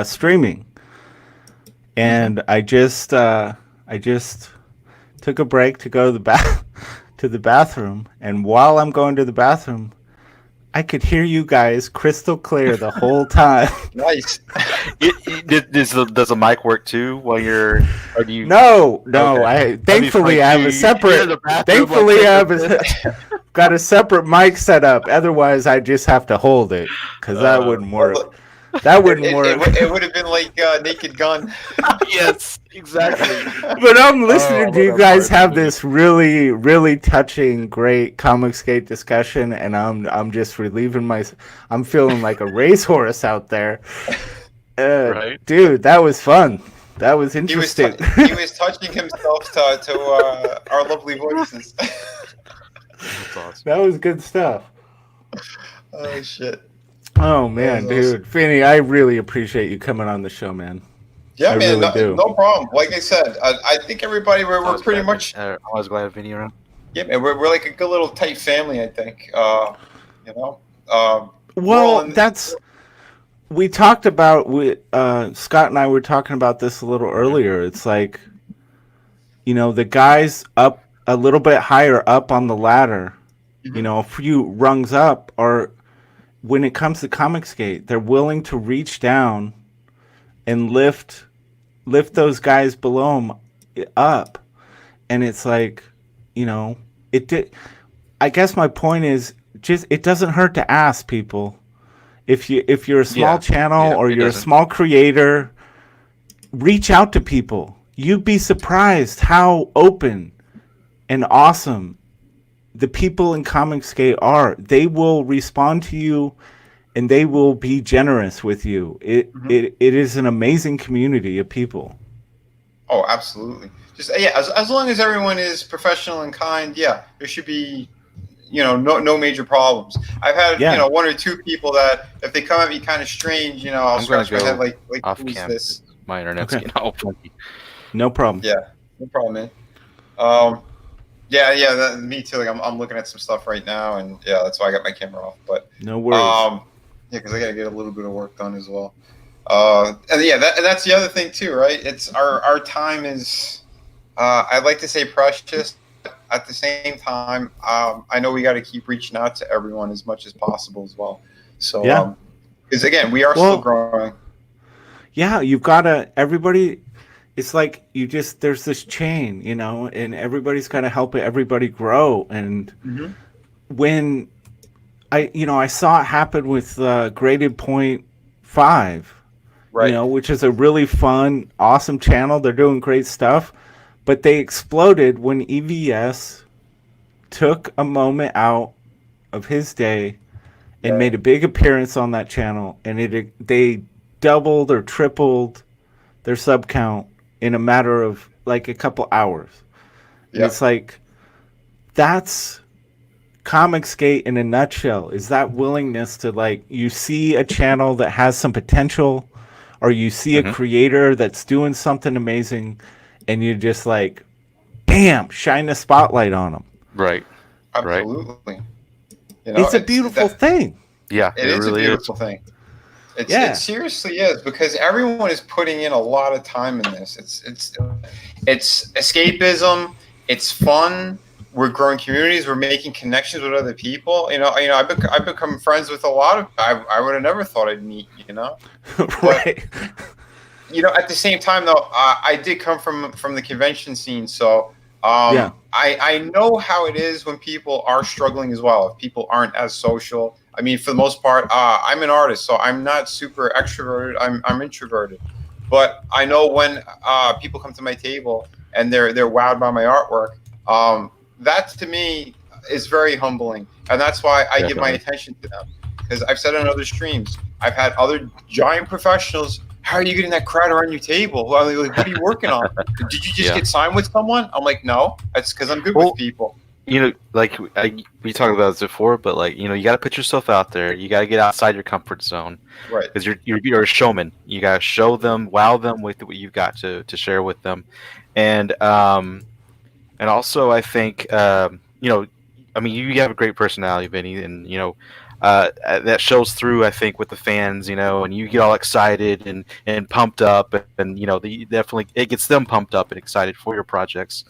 streaming, and I just took a break to go to the bathroom, and while I'm going to the bathroom, I could hear you guys crystal clear the whole time. Nice. Does the mic work too while you're? Or do you? No. Okay. Thankfully I have a separate. Thankfully I have got a separate mic set up. Otherwise, I just have to hold it because that wouldn't work. That wouldn't work. It would have been like Naked Gun. Yes, exactly. But I'm listening to you guys have this really, really touching, great ComicsGate discussion, and I'm just relieving I'm feeling like a racehorse out there. Right. Dude, that was fun. That was interesting. He was touching himself to our lovely voices. That's awesome. That was good stuff. Oh shit. Oh man, dude, Finny, I really appreciate you coming on the show, man. Yeah, I man, really do. no problem. Like I said, I think everybody we're pretty much. I was glad to have Vinny around. Yeah, man, we're like a good little tight family. I think. Well, we talked about Scott and I were talking about this a little earlier. It's like, the guys up a little bit higher up on the ladder, a few rungs up, are when it comes to ComicsGate, they're willing to reach down and lift those guys below them up, and it's like, it did. I guess my point is just it doesn't hurt to ask people. If you're a small channel or you're a small creator, reach out to people. You'd be surprised how open and awesome the people in ComicsGate are. They will respond to you, and they will be generous with you. It is an amazing community of people. Oh, absolutely. Just as long as everyone is professional and kind, there should be no major problems. I've had one or two people that if they come at me kind of strange, I'll scratch my head like off who's cam. this? My internet's getting all funky. No problem. Yeah, no problem, man. Me too. Like I'm looking at some stuff right now, and that's why I got my camera off. But no worries. Because I gotta get a little bit of work done as well. And that's the other thing too, right? It's our time is, I'd like to say precious. At the same time, I know we got to keep reaching out to everyone as much as possible as well. So, because again, we are still growing. Yeah, you've got to, everybody, it's like there's this chain, and everybody's got to help everybody grow. And when I saw it happen with Graded Point 5, right. Which is a really fun, awesome channel. They're doing great stuff. But they exploded when EVS took a moment out of his day and made a big appearance on that channel, and they doubled or tripled their sub count in a matter of like a couple hours. And it's like, that's ComicsGate in a nutshell. Is that willingness to, like, you see a channel that has some potential, or you see a creator that's doing something amazing, and you just like, bam, shine the spotlight on them. Right. Absolutely. It's a beautiful thing. Yeah, it is really a beautiful thing. It seriously is, because everyone is putting in a lot of time in this. It's escapism. It's fun. We're growing communities. We're making connections with other people. I've become friends with a lot of. I would have never thought I'd meet. Right. But, at the same time, though, I did come from the convention scene, so I know how it is when people are struggling as well. If people aren't as social, I mean, for the most part, I'm an artist, so I'm not super extroverted. I'm introverted, but I know when people come to my table and they're wowed by my artwork. That to me is very humbling, and that's why I give my attention to them. Because I've said on other streams, I've had other giant professionals. How are you getting that crowd around your table? Well, like, what are you working on? Did you just get signed with someone? I'm like, no, that's because I'm good with people. Like we talked about this before, but you got to put yourself out there. You got to get outside your comfort zone, right? Because you're a showman. You got to show them, wow them with what you've got to share with them, and also I think you have a great personality, Vinny, and that shows through, I think, with the fans, and you get all excited and pumped up, and definitely it gets them pumped up and excited for your projects,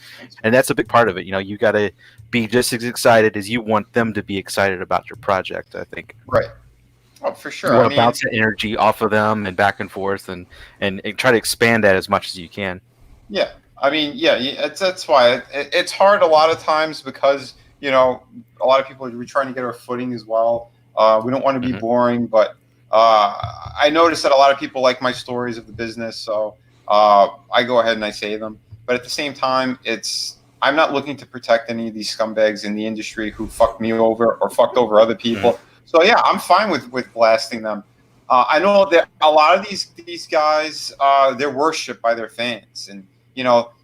and that's a big part of it. You got to be just as excited as you want them to be excited about your project, I think. Right. Oh, for sure. You want to bounce the energy off of them and back and forth, and try to expand that as much as you can. Yeah, that's why it's hard a lot of times, because a lot of people are trying to get our footing as well. We don't want to be boring, but I notice that a lot of people like my stories of the business, so I go ahead and I say them. But at the same time, I'm not looking to protect any of these scumbags in the industry who fucked me over or fucked over other people. So yeah, I'm fine with blasting them. I know that a lot of these guys, they're worshipped by their fans, and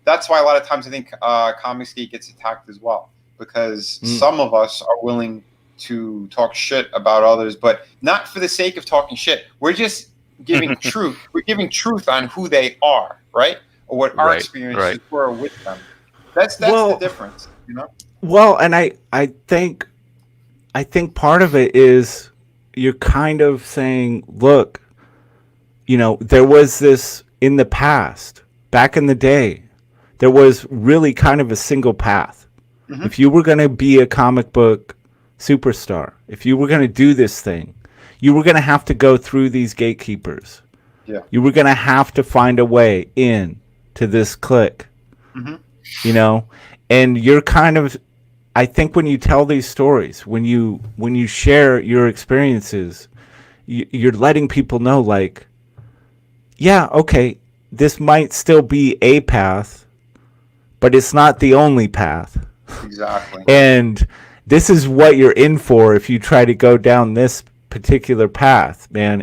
that's why a lot of times I think ComicsGate gets attacked as well, because some of us are willing to talk shit about others, but not for the sake of talking shit. We're just giving truth. We're giving truth on who they are, right? Or what our experiences were with them. That's the difference, Well, and I think part of it is you're kind of saying, look, there was this in the past, back in the day, there was really kind of a single path. Mhm. If you were going to be a comic book superstar, if you were going to do this thing, you were going to have to go through these gatekeepers. Yeah. You were going to have to find a way in to this clique, Mhm. and you're kind of, I think when you tell these stories, when you share your experiences, you're letting people know, like, yeah, okay, this might still be a path, but it's not the only path. Exactly. And this is what you're in for if you try to go down this particular path, man.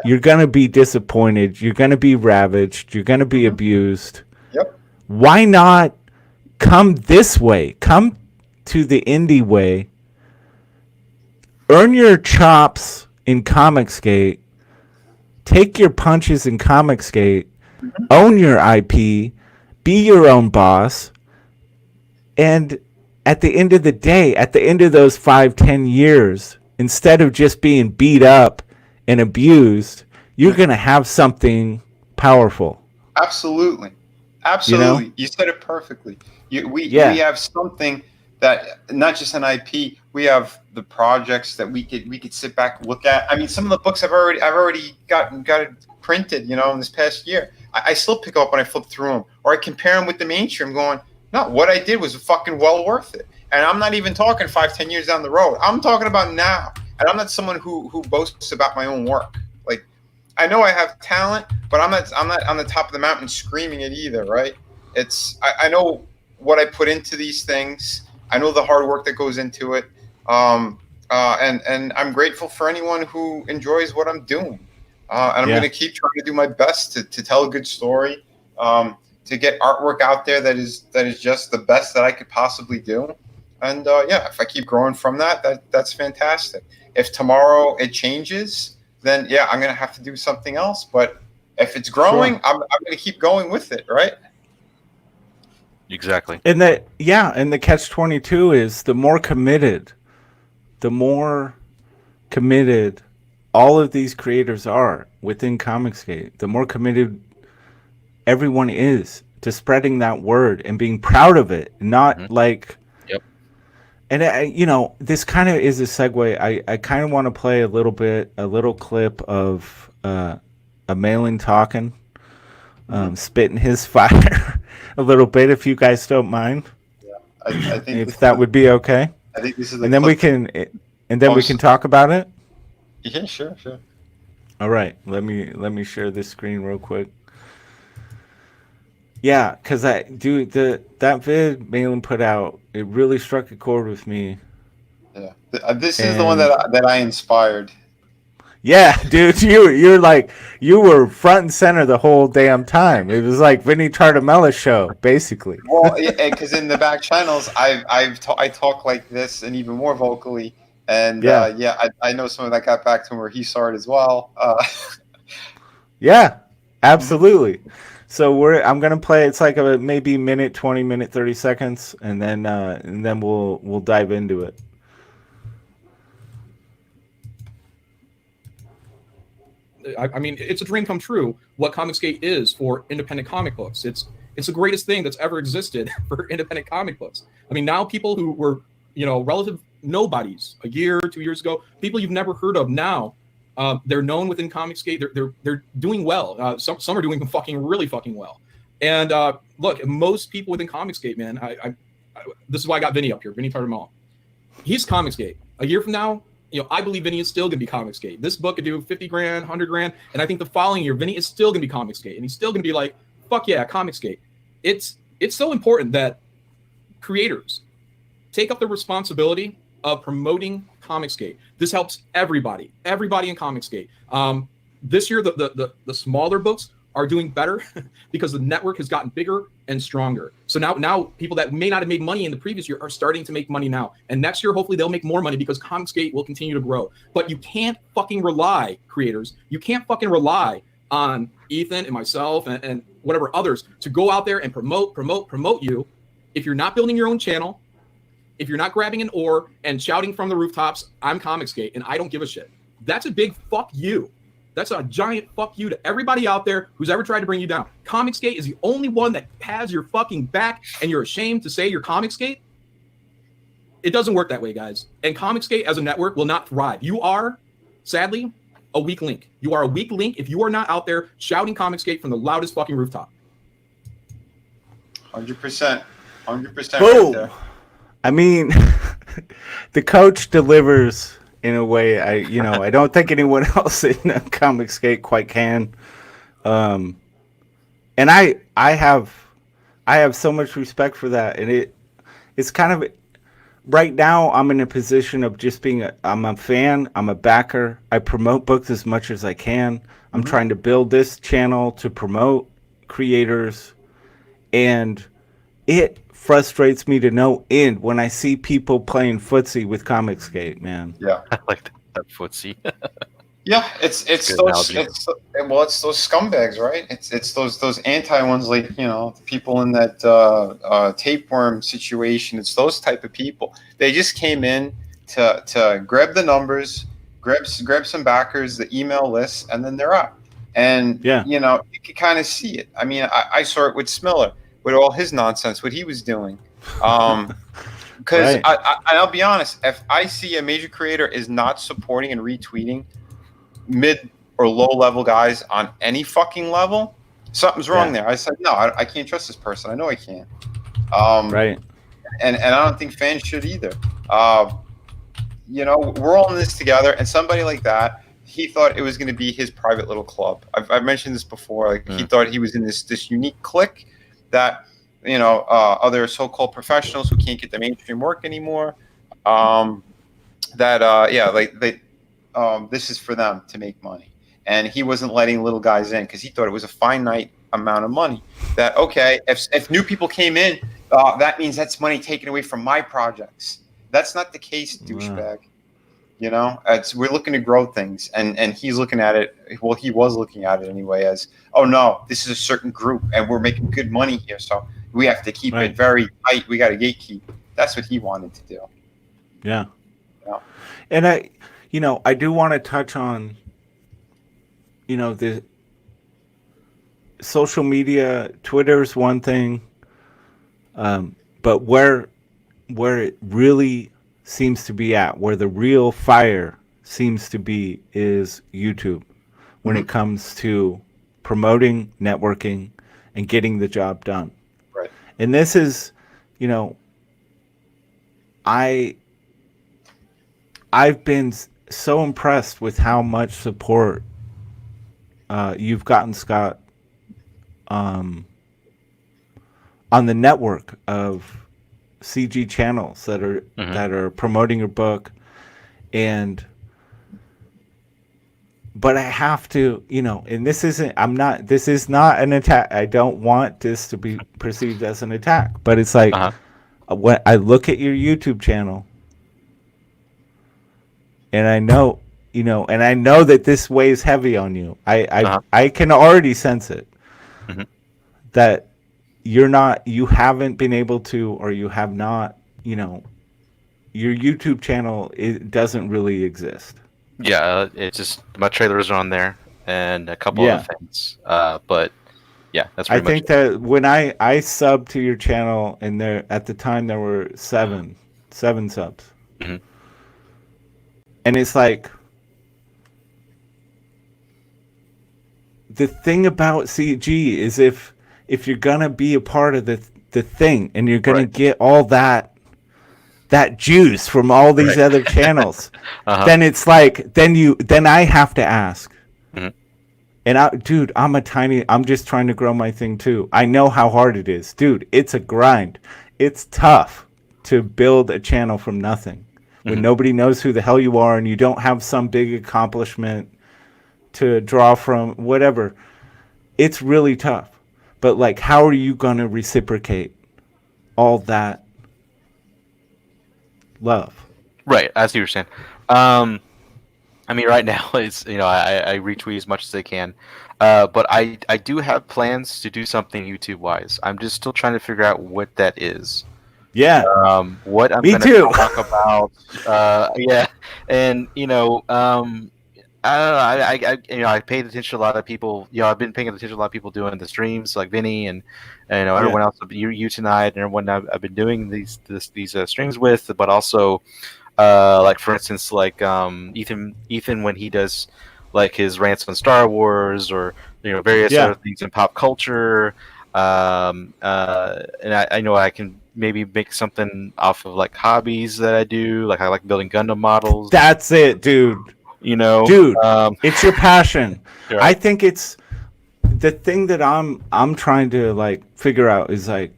You're going to be disappointed. You're going to be ravaged. You're going to be abused. Yep. Why not come this way? Come to the indie way. Earn your chops in ComicsGate. Take your punches in ComicsGate. Own your IP. Be your own boss. And at the end of the day, at the end of those 5-10 years, instead of just being beat up and abused, you're going to have something powerful. Absolutely. Absolutely. You said it perfectly. We have something that, not just an IP, we have the projects that we could sit back and look at. I mean, some of the books I've already got it printed, in this past year. I still pick up when I flip through them, or I compare them with the mainstream, going, no, what I did was fucking well worth it. And I'm not even talking 5-10 years down the road. I'm talking about now. And I'm not someone who boasts about my own work. Like, I know I have talent, but I'm not on the top of the mountain screaming it either, right? I know what I put into these things. I know the hard work that goes into it. And I'm grateful for anyone who enjoys what I'm doing. And I'm going to keep trying to do my best to tell a good story, to get artwork out there that is just the best that I could possibly do. And if I keep growing from that's fantastic. If tomorrow it changes, then I'm going to have to do something else. But if it's growing, sure, I'm going to keep going with it, right? Exactly. And the catch-22 is the more committed all of these creators are within ComicsGate, the more committed everyone is to spreading that word and being proud of it, not like. Yep. And this kind of is a segue. I kind of want to play a little clip of a Malin talking, spitting his fire a little bit, if you guys don't mind. Yeah, I think if that would be okay. I think this is. And then we can talk about it. Yeah, sure. All right, let me share this screen real quick. Yeah, because that vid Malin put out, it really struck a chord with me. Yeah, this is the one that I inspired. Yeah, dude, you were front and center the whole damn time. It was like Vinny Tartamella's show, basically. Well, because in the back channels, I talk like this and even more vocally. And I know someone that got back to him where he saw it as well. Yeah, absolutely. So I'm gonna play. It's like a maybe minute, 20 minute, 30 seconds, and then we'll dive into it. I mean, it's a dream come true. What ComicsGate is for independent comic books. It's the greatest thing that's ever existed for independent comic books. I mean, now people who were relative nobodies a year, 2 years ago, people you've never heard of now, they're known within ComicsGate. They're doing well. Some are doing really fucking well. And look, most people within ComicsGate, man, I this is why I got Vinny up here, Vinny Tartamella. He's ComicsGate. A year from now, I believe Vinny is still going to be ComicsGate. This book could do 50 grand, 100 grand, and I think the following year, Vinny is still going to be ComicsGate, and he's still going to be like, fuck yeah, ComicsGate. It's so important that creators take up the responsibility of promoting ComicsGate. This helps everybody in ComicsGate. This year, the smaller books are doing better because the network has gotten bigger and stronger. So now people that may not have made money in the previous year are starting to make money now. And next year, hopefully they'll make more money because ComicsGate will continue to grow. But you can't fucking rely, creators. You can't fucking rely on Ethan and myself and whatever others to go out there and promote you if you're not building your own channel, if you're not grabbing an oar and shouting from the rooftops, I'm ComicsGate and I don't give a shit. That's a big fuck you. That's a giant fuck you to everybody out there who's ever tried to bring you down. ComicsGate is the only one that has your fucking back, and you're ashamed to say you're ComicsGate? It doesn't work that way, guys. And ComicsGate as a network will not thrive. You are, sadly, a weak link. You are a weak link if you are not out there shouting ComicsGate from the loudest fucking rooftop. 100%. 100% Boom. right there. I mean, the coach delivers in a way I don't think anyone else in ComicsGate quite can. And I have so much respect for that, and it's kind of right now I'm in a position of just being I'm a fan, I'm a backer. I promote books as much as I can. I'm trying to build this channel to promote creators, and it frustrates me to no end when I see people playing footsie with ComicsGate, man. Yeah. I like that footsie. Yeah, it's those scumbags, right? It's those anti ones, like, you know, the people in that tapeworm situation. It's those type of people. They just came in to grab the numbers, grab some backers, the email list, and then they're out. And you know, you can kind of see it. I mean, I saw it with Smiller, with all his nonsense, what he was doing. Because Right. I'll be honest, if I see a major creator is not supporting and retweeting mid or low level guys on any fucking level, something's wrong there. I said, no, I can't trust this person. I know I can't. Right. And I don't think fans should either. You know, we're all in this together, and somebody like that, he thought it was going to be his private little club. I've mentioned this before. Like, he thought he was in this unique clique that, you know, other so-called professionals who can't get the mainstream work anymore, this is for them to make money. And he wasn't letting little guys in because he thought it was a finite amount of money. That, okay, if new people came in, that means that's money taken away from my projects. That's not the case, douchebag. You know, we're looking to grow things, and he's looking at it. Well, he was looking at it anyway as, oh no, this is a certain group, and we're making good money here, so we have to keep it very tight. We got to gatekeep. That's what he wanted to do. Yeah. Yeah. And I do want to touch on, the social media. Twitter's one thing, but where it really seems to be at, where the real fire seems to be, is YouTube when it comes to promoting, networking, and getting the job done. Right. And this is, I've been so impressed with how much support you've gotten, Scott, on the network of CG channels that are promoting your book, but I have to, and this is not an attack. I don't want this to be perceived as an attack, but it's like when I look at your YouTube channel, and I know, that this weighs heavy on you. I can already sense it, that you haven't been able to, or you have not, your YouTube channel, it doesn't really exist. Yeah, it's just my trailers are on there and a couple other things. But yeah, that's pretty much think that when I subbed to your channel, and there at the time there were seven subs. And it's like, the thing about CG is if you're gonna be a part of the thing, and you're gonna get all that juice from all these other channels, then it's like, then I have to ask. And I'm just trying to grow my thing too. I know how hard it is, dude. It's a grind. It's tough to build a channel from nothing when nobody knows who the hell you are, and you don't have some big accomplishment to draw from, whatever. It's really tough. But, like, how are you going to reciprocate all that love? Right, as you were saying. I mean, right now, it's, I retweet as much as I can. But I do have plans to do something YouTube-wise. I'm just still trying to figure out what that is. Yeah. What I'm Me going too. to talk about. Yeah. And, I don't know. I paid attention to a lot of people. I've been paying attention to a lot of people doing the streams, like Vinny and everyone else. You tonight and everyone I've been doing these streams with, but also like for instance, like Ethan when he does like his rants on Star Wars or various other things in pop culture. And I know I can maybe make something off of like hobbies that I do. Like I like building Gundam models. That's it, dude. Dude, it's your passion. Right. I think it's the thing that I'm trying to like figure out is like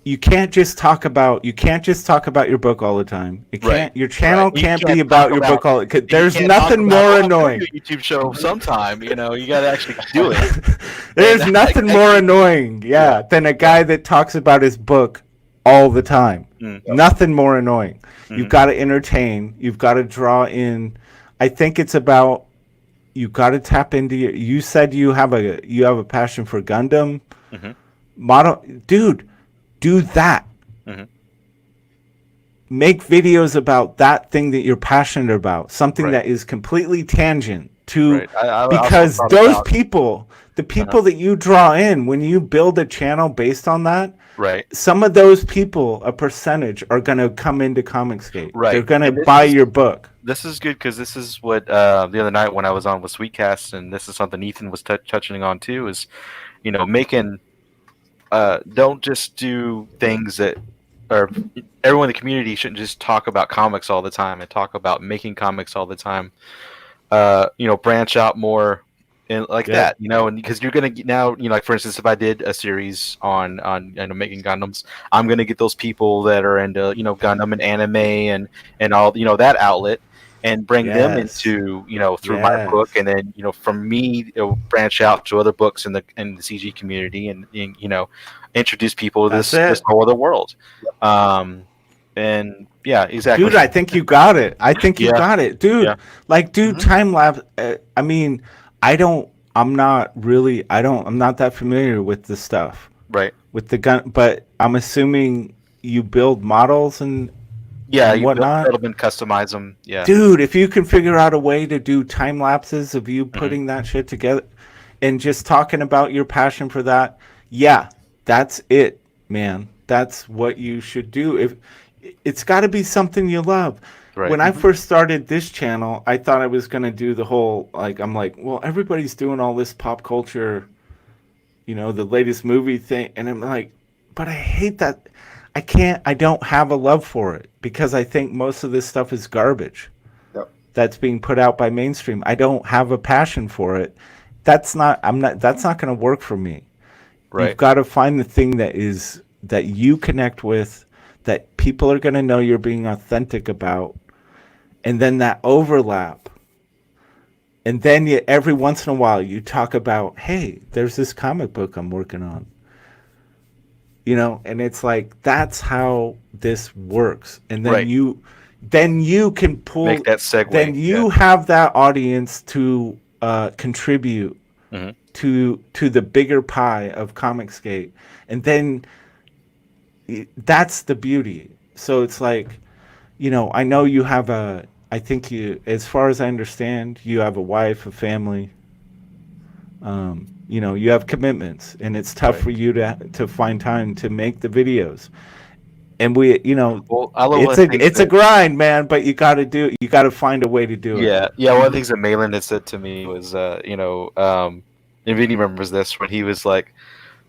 you can't just talk about your book all the time. It can't. Your channel can't be about your book all. There's nothing more annoying. YouTube show sometime. You got to actually do it. There's nothing more annoying, than a guy that talks about his book all the time. Nothing more annoying. You've got to entertain. You've got to draw in. I think it's about you got to tap into your. You said you have a passion for Gundam model, dude. Do that. Make videos about that thing that you're passionate about. Something that is completely tangent to because those people, the people that you draw in when you build a channel based on that. Right. Some of those people, a percentage, are going to come into ComicsGate. Right. They're going to buy your book. This is good because this is what the other night when I was on with Sweetcast, and this is something Ethan was touching on too, is making don't just do things that or everyone in the community shouldn't just talk about comics all the time and talk about making comics all the time. Branch out more. And like that, and because you're gonna get now, like for instance, if I did a series on making Gundams, I'm gonna get those people that are into Gundam and anime and all that outlet, and bring them into through my book, and then from me it'll branch out to other books in the CG community, and introduce people to this whole other world. And yeah, exactly, dude. I think you got it. Got it, dude. Yeah. Like, dude, time lapse. I mean. I'm not that familiar with the stuff. Right. With the gun, but I'm assuming you build models and whatnot. Build them and customize them. Yeah. Dude, if you can figure out a way to do time lapses of you putting that shit together and just talking about your passion for that, that's it, man. That's what you should do. If it's got to be something you love. Right. When I first started this channel, I thought I was going to do the whole, I'm like, well, everybody's doing all this pop culture, the latest movie thing. And I'm like, but I hate that. I don't have a love for it because I think most of this stuff is garbage that's being put out by mainstream. I don't have a passion for it. That's not going to work for me. Right. You've got to find the thing that you connect with, that people are going to know you're being authentic about. And then that overlap. And then every once in a while you talk about, hey, there's this comic book I'm working on. And it's like, that's how this works. And then you can pull. Make that segue. Then you have that audience to contribute to the bigger pie of ComicsGate. And then that's the beauty. So it's like, I know you have as far as I understand, you have a wife, a family. You have commitments, and it's tough for you to find time to make the videos. And it's a grind, man. But you got to find a way to do it. Yeah. One of the things that Malin had said to me was, and Vinny remembers this when he was like,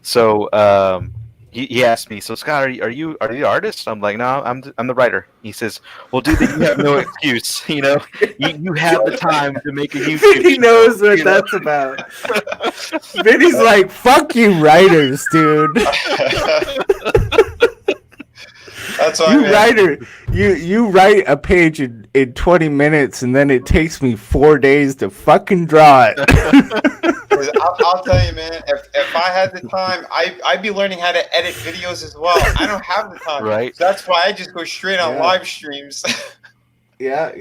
so. He asked me, so Scott, are you the artist? I'm like, no, I'm the writer. He says, well, dude, then you have no excuse. You have the time to make a YouTube. He knows what that's about. Vinny's like, fuck you, writers, dude. That's why you write a page in 20 minutes, and then it takes me 4 days to fucking draw it. I'll tell you, man. If I had the time, I'd be learning how to edit videos as well. I don't have the time, right? So that's why I just go straight on live streams. Yeah.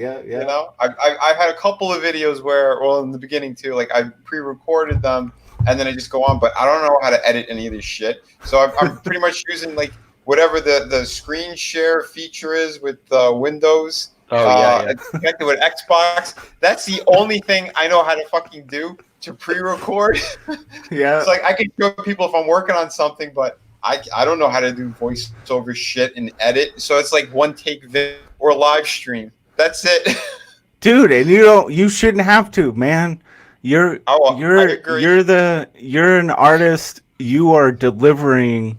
I've had a couple of videos where, in the beginning too, like I pre-recorded them and then I just go on, but I don't know how to edit any of this shit. So I'm pretty much using like whatever the screen share feature is with Windows. Oh yeah. It's connected with Xbox. That's the only thing I know how to fucking do to pre-record. Yeah. It's like I can show people if I'm working on something, but I don't know how to do voiceover shit and edit. So it's like one take vid or live stream. That's it. Dude, and you shouldn't have to, man. You're I agree. you're an artist. You are delivering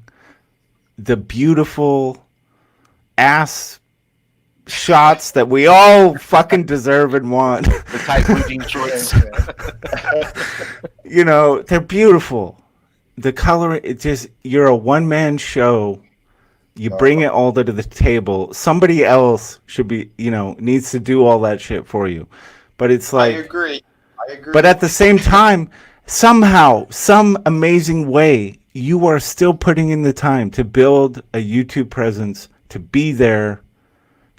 the beautiful ass shots that we all fucking deserve and want. The tight blue jean shorts. You know, they're beautiful. The color, it's just, you're a one-man show. You bring it all to the table. Somebody else should be, needs to do all that shit for you. But it's like, I agree. But at the same time, somehow, some amazing way, you are still putting in the time to build a YouTube presence, to be there,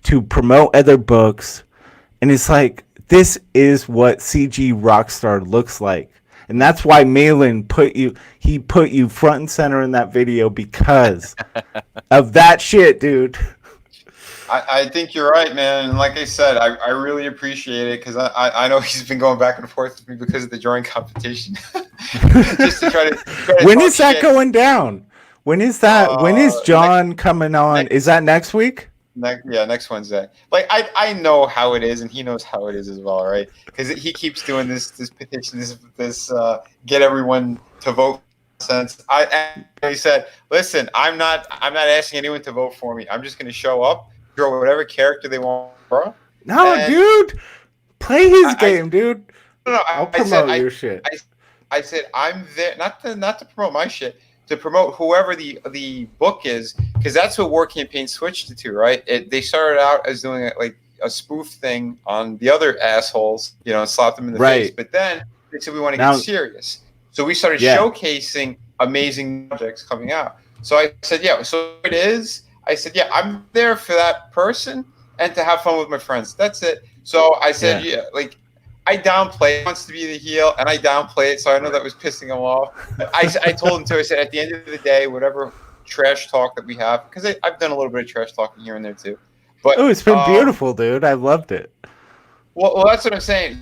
to promote other books. And it's like, this is what CG Rockstar looks like. And that's why Malin put you front and center in that video, because of that shit, dude. I think you're right, man. And like I said, I really appreciate it, because I know he's been going back and forth with me because of the drawing competition. Just to try to when is that going down? When is that? When is John coming on? Is that next week? Next Wednesday. Like I know how it is, and he knows how it is as well, right? Because he keeps doing this petition, this get everyone to vote sense. He said, listen, I'm not asking anyone to vote for me. I'm just going to show up, draw whatever character they want, bro. No, dude, play his game, dude. No, I'll promote your shit. I said I'm there not to promote my shit, to promote whoever the book is, because that's what War Campaign switched it to, right? They started out as doing like a spoof thing on the other assholes, and slapped them in the face. But then they said we want to get serious, so we started showcasing amazing projects coming out. So I said, so it is. I said, I'm there for that person and to have fun with my friends. That's it. So I said, like, I downplay it. Wants to be the heel, and I downplay it, so I know that was pissing him off. I told him to. I said, at the end of the day, whatever trash talk that we have, because I've done a little bit of trash talking here and there too. But it's been beautiful, dude. I loved it. Well, that's what I'm saying.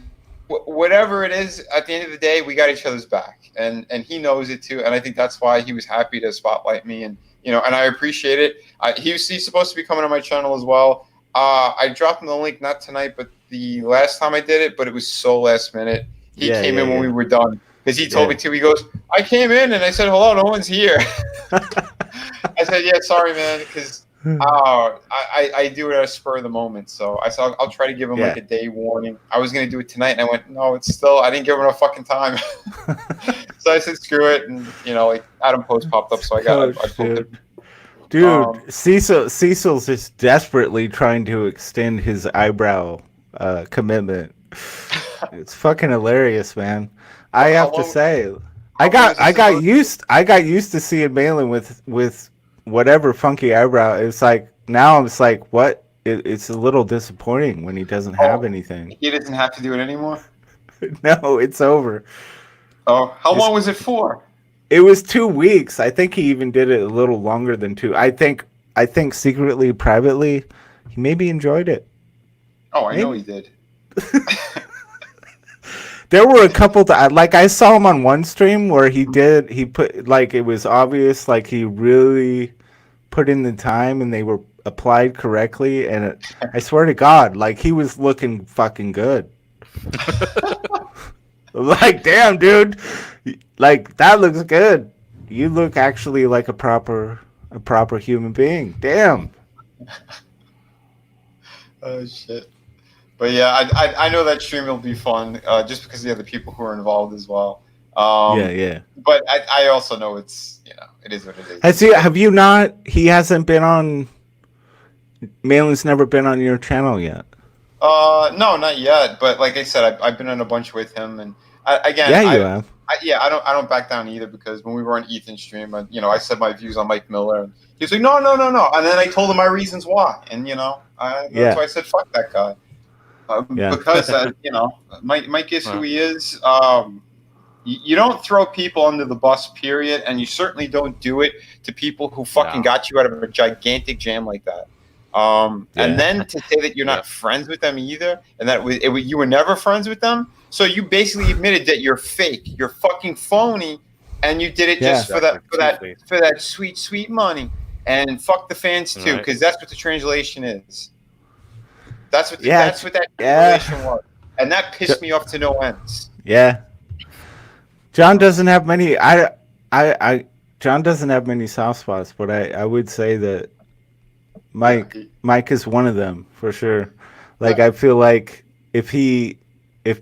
Whatever it is, at the end of the day, we got each other's back, and he knows it too. And I think that's why he was happy to spotlight me, and and I appreciate it. He's supposed to be coming on my channel as well. I dropped him the link, not tonight, but the last time I did it, but it was so last minute. He came in when we were done, because he told me to. He goes, I came in and I said, hello, no one's here. I said, sorry, man, because I do it at a spur of the moment. So I said, I'll try to give him like a day warning. I was going to do it tonight, and I went, no, I didn't give him enough fucking time. So I said, screw it. And, like Adam Post popped up, so I pulled it. Dude, Cecil's just desperately trying to extend his eyebrow commitment. It's fucking hilarious, man. I have to say, I got used to seeing Malin with whatever funky eyebrow. It's like now I'm just like, what? It's a little disappointing when he doesn't have anything. He doesn't have to do it anymore? No, it's over. Oh, how long was it for? It was 2 weeks. I think he even did it a little longer than 2. I think secretly, privately, he maybe enjoyed it. Oh, I know he did. There were a couple like I saw him on one stream where he put, like, it was obvious, like he really put in the time and they were applied correctly, and I swear to God, like he was looking fucking good. Like, damn, dude, like that looks good. You look actually like a proper human being. Damn. Oh shit. But yeah, I know that stream will be fun, just because of the other people who are involved as well. But I also know it's, it is what it is. Have you not? He hasn't been on. Malin's never been on your channel yet. No, not yet. But like I said, I've been on a bunch with him, and again, you have. I don't back down either, because when we were on Ethan's stream, I said my views on Mike Miller, and he's like, no, and then I told him my reasons why, and that's why I said fuck that guy, because Mike is who he is. You don't throw people under the bus, period, and you certainly don't do it to people who fucking got you out of a gigantic jam like that. And then to say that you're not friends with them either, and that you were never friends with them, so you basically admitted that you're fake, you're fucking phony, and you did it just for that sweet money. And fuck the fans too, because that's what the translation is. That's what that translation was, and that pissed me off to no ends. Yeah, John doesn't have many. John doesn't have many soft spots, but I would say that Mike is one of them for sure. Like I feel like if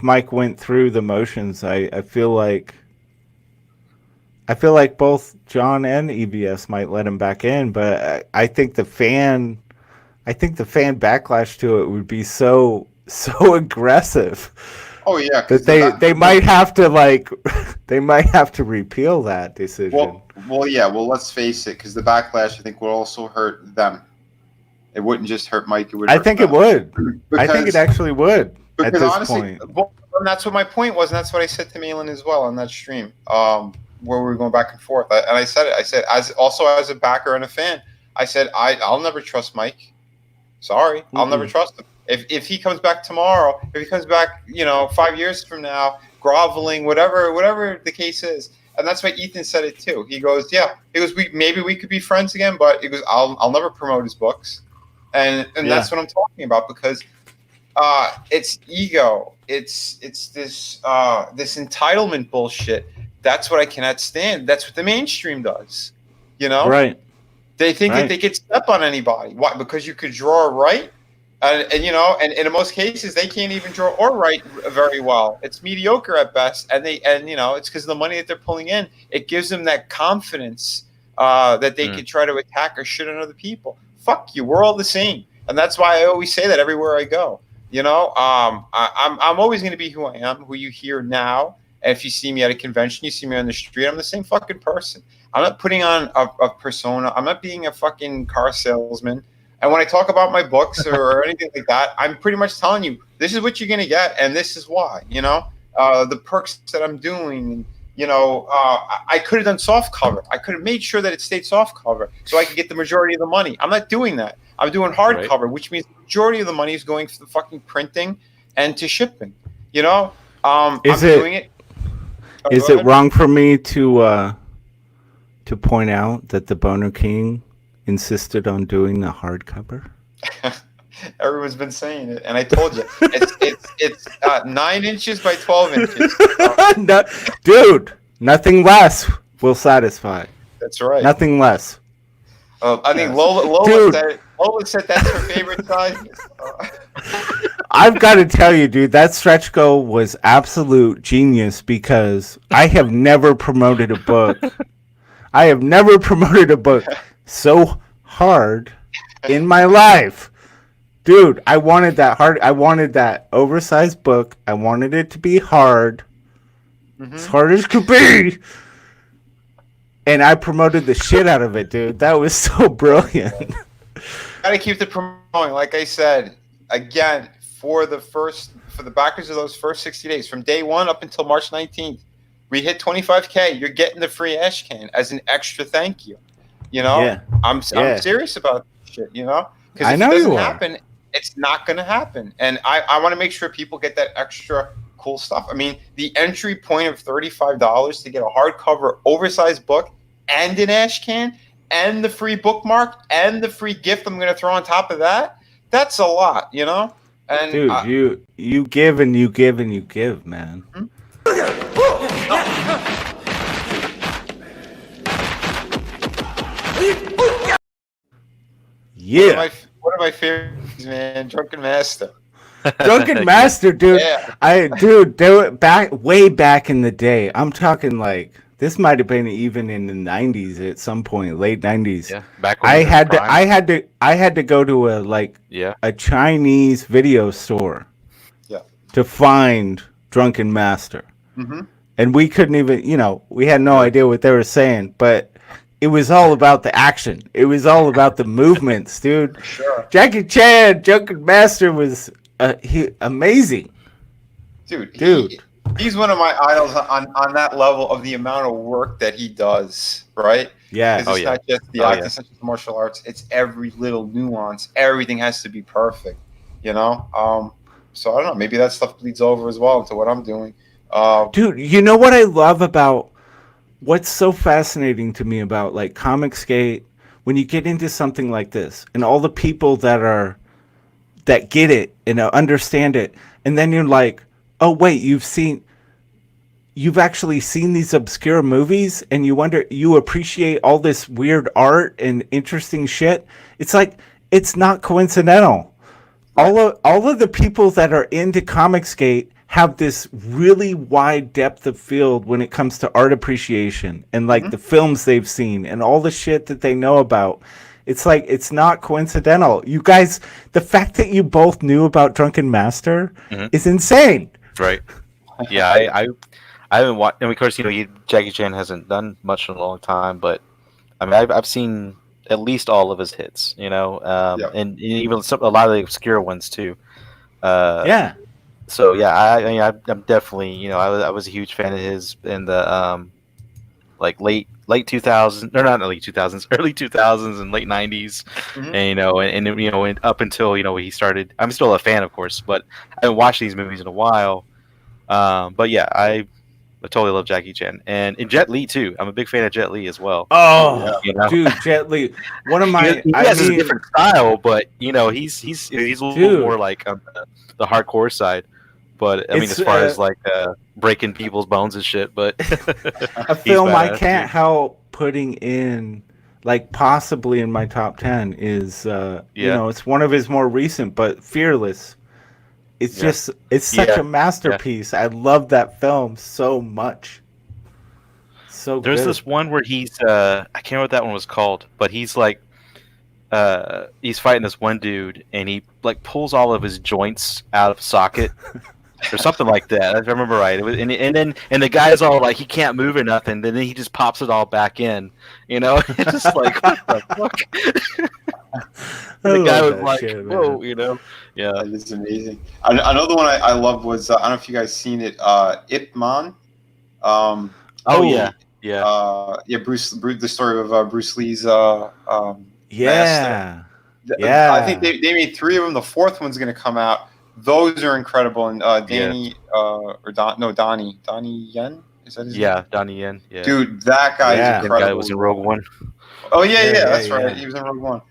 Mike went through the motions, I feel like both John and EBS might let him back in, but I think the fan backlash to it would be so aggressive. Oh yeah, that they might have to repeal that decision. Well, let's face it, because the backlash I think would also hurt them. It wouldn't just hurt Mike. It would. I think it would. I think it actually would. At this honestly, point. Well, and that's what my point was, and that's what I said to Malin as well on that stream, where we were going back and forth. And I said it. I said, as a backer and a fan, I said I'll never trust Mike. Sorry, I'll never trust him. If he comes back tomorrow, if he comes back, 5 years from now, groveling, whatever the case is, and that's why Ethan said it too. He goes, maybe we could be friends again, but he goes, I'll never promote his books, and that's what I'm talking about, because it's ego, it's this entitlement bullshit. That's what I cannot stand. That's what the mainstream does, Right. They think that they could step on anybody. Why? Because you could draw right. And in most cases they can't even draw or write very well. It's mediocre at best, and it's because of the money that they're pulling in. It gives them that confidence that they can try to attack or shit on other people. Fuck you, we're all the same, and that's why I always say that everywhere I go. I'm always going to be who I am, who you hear now. And if you see me at a convention, you see me on the street, I'm the same fucking person. I'm not putting on a persona. I'm not being a fucking car salesman. And when I talk about my books or anything like that, I'm pretty much telling you, this is what you're going to get, and this is why, the perks that I'm doing. I could have done soft cover. I could have made sure that it stayed soft cover so I could get the majority of the money. I'm not doing that. I'm doing hard cover, which means the majority of the money is going for the fucking printing and to shipping. I'm doing it. Is it wrong for me to point out that the Boner King insisted on doing the hardcover? Everyone's been saying it, and I told you it's 9 inches by 12 inches. No, dude, nothing less will satisfy. That's right. Nothing less. I think Lola said that's her favorite size. I've got to tell you, dude, that stretch goal was absolute genius, because I have never promoted a book. So hard in my life, dude. I wanted that oversized book. I wanted it to be hard, as hard as could be, and I promoted the shit out of it, dude. That was so brilliant. Gotta keep the promoting, like I said again, for the backers of those first 60 days, from day one up until March 19th, we hit 25K. You're getting the free ash can as an extra thank you. I'm serious about this shit, because if it doesn't happen, it's not going to happen. And I want to make sure people get that extra cool stuff. I mean, the entry point of $35 to get a hardcover oversized book and an ash can and the free bookmark and the free gift I'm going to throw on top of that, that's a lot, And dude, you give and you give and you give, man. Yeah. One of my favorites, man, Drunken Master. Drunken Master, dude. Yeah. They were way back in the day. I'm talking like this might have been even in the 90s at some point, late 90s. Yeah, back when I had to go to a Chinese video store. Yeah. To find Drunken Master. Mm-hmm. And we couldn't even, we had no idea what they were saying, but it was all about the action. It was all about the movements, dude. Sure. Jackie Chan, Drunken Master was amazing. Dude. he's one of my idols on that level of the amount of work that he does, right? Yeah. Because it's not just the acting, it's not just the martial arts. It's every little nuance. Everything has to be perfect, you know? So I don't know. Maybe that stuff bleeds over as well into what I'm doing. Dude, you know what I love about what's so fascinating to me about like ComicsGate, when you get into something like this and all the people that get it and understand it, and then you're like, oh wait, you've actually seen these obscure movies and you appreciate all this weird art and interesting shit. It's like, it's not coincidental. All of the people that are into ComicsGate have this really wide depth of field when it comes to art appreciation and like the films they've seen and all the shit that they know about. It's like, it's not coincidental. You guys, the fact that you both knew about Drunken Master is insane. Right. Yeah, I haven't watched. And of course, Jackie Chan hasn't done much in a long time, but I mean, I've seen at least all of his hits, and even a lot of the obscure ones too. Yeah. So yeah, I'm definitely, I was a huge fan of his in the like late 2000s, or not late 2000s, early 2000s and late 90s, and up until he started. I'm still a fan, of course, but I haven't watched these movies in a while. But yeah, I totally love Jackie Chan and Jet Li too. I'm a big fan of Jet Li as well. Oh, dude, Jet Li, one of my. He has a different style, but he's a little more like on the hardcore side. But I mean, as far as like breaking people's bones and shit, but a film I can't help putting in, like possibly in my top 10 is it's one of his more recent, but Fearless. It's just, it's such a masterpiece. I love that film so much. So there's this one where he's I can't remember what that one was called, but he's like he's fighting this one dude and he like pulls all of his joints out of socket or something like that. If I remember right. It was, and the guy's all like, he can't move or nothing. Then he just pops it all back in. It's just like, what the fuck? The guy was like, shit, whoa, Yeah, it's amazing. Another one I loved was I don't know if you guys seen it, Ip Man. Yeah. The story of Bruce Lee's yeah. master. Yeah, I think they made 3 of them. The 4th one's going to come out. Those are incredible. And Donnie Yen, is that his name? Donnie Yen. Yeah, dude, that guy is incredible. That guy was in Rogue One. Oh that's right. He was in Rogue One.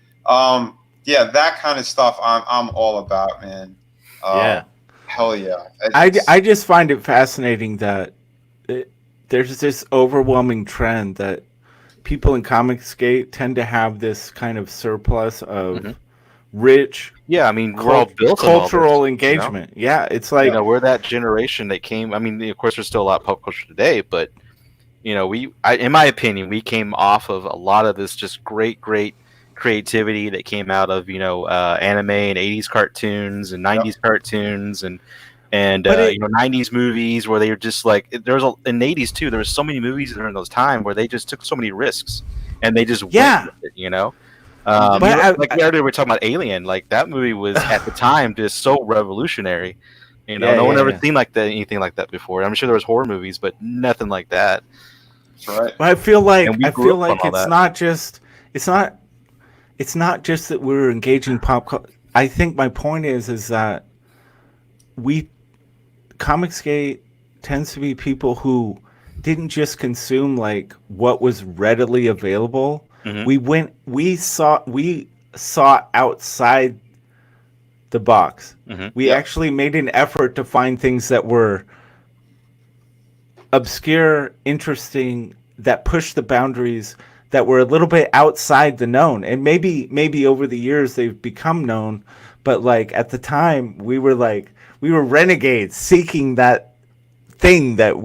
That kind of stuff I'm all about, man. Hell yeah. I just find it fascinating that there's this overwhelming trend that people in ComicsGate tend to have this kind of surplus of rich. Yeah, I mean, we're all built cultural on this, engagement. Yeah, it's like we're that generation that came. I mean, of course, there's still a lot of pop culture today, but in my opinion, we came off of a lot of this just great creativity that came out of anime and 80s cartoons and 90s cartoons and 90s movies where they were just like in the 80s too. There was so many movies during those time where they just took so many risks and they just went with it, we were talking about Alien. Like that movie was at the time just so revolutionary. No one ever seen anything like that before. I'm sure there was horror movies, but nothing like that. That's right. But I feel like it's not just that we're engaging pop culture. I think my point is that ComicsGate tends to be people who didn't just consume like what was readily available. We saw outside the box. We actually made an effort to find things that were obscure, interesting, that pushed the boundaries, that were a little bit outside the known. And maybe over the years they've become known, but like at the time we were renegades seeking that thing that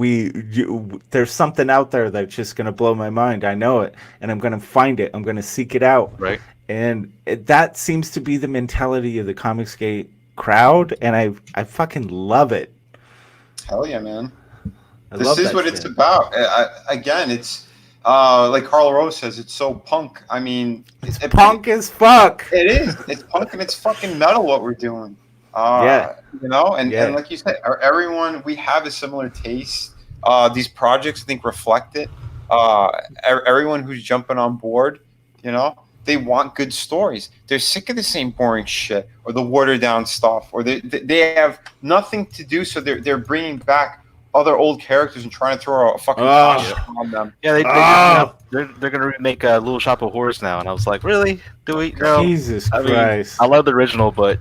there's something out there that's just going to blow my mind. I know it, and I'm going to find it. I'm going to seek it out. Right. And that seems to be the mentality of the ComicsGate crowd, and I fucking love it. Hell yeah, man. This is what it's about. Again, it's like Carl Rose says, it's so punk. I mean, it's punk as fuck. It is. It's punk and it's fucking metal what we're doing. Yeah. You know, and Yeah. like you said, everyone, we have a similar taste. These projects, I think, reflect it. Everyone who's jumping on board, you know, they want good stories. They're sick of the same boring shit or the watered down stuff, or they have nothing to do, so they're bringing back other old characters and trying to throw a fucking costume on them. Yeah, Oh. they're gonna remake Little Shop of Horrors now, and I was like, really? Do we? No. Jesus I mean, Christ. I love the original, but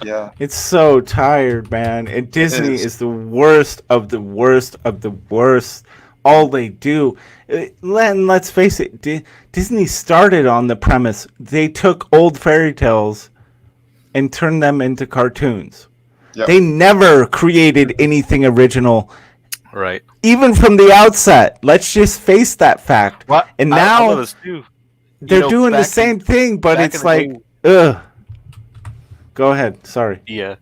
Yeah, It's so tired, man. And Disney is. is the worst of the worst of the worst. All they do. Let's face it, Disney started on the premise they took old fairy tales and turned them into cartoons. Yep. They never created anything original, right. even from the outset. Let's just face that fact. Well, And I now love this too. they're doing the back same thing, but back it's in the like, day- ugh. Go ahead. Sorry. Yeah.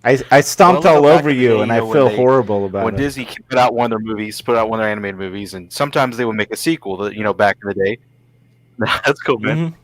I stomped Well, all back over in the you, day, and I when feel horrible about when it. Disney put out one of their animated movies, and sometimes they would make a sequel. That back in the day. That's cool, man.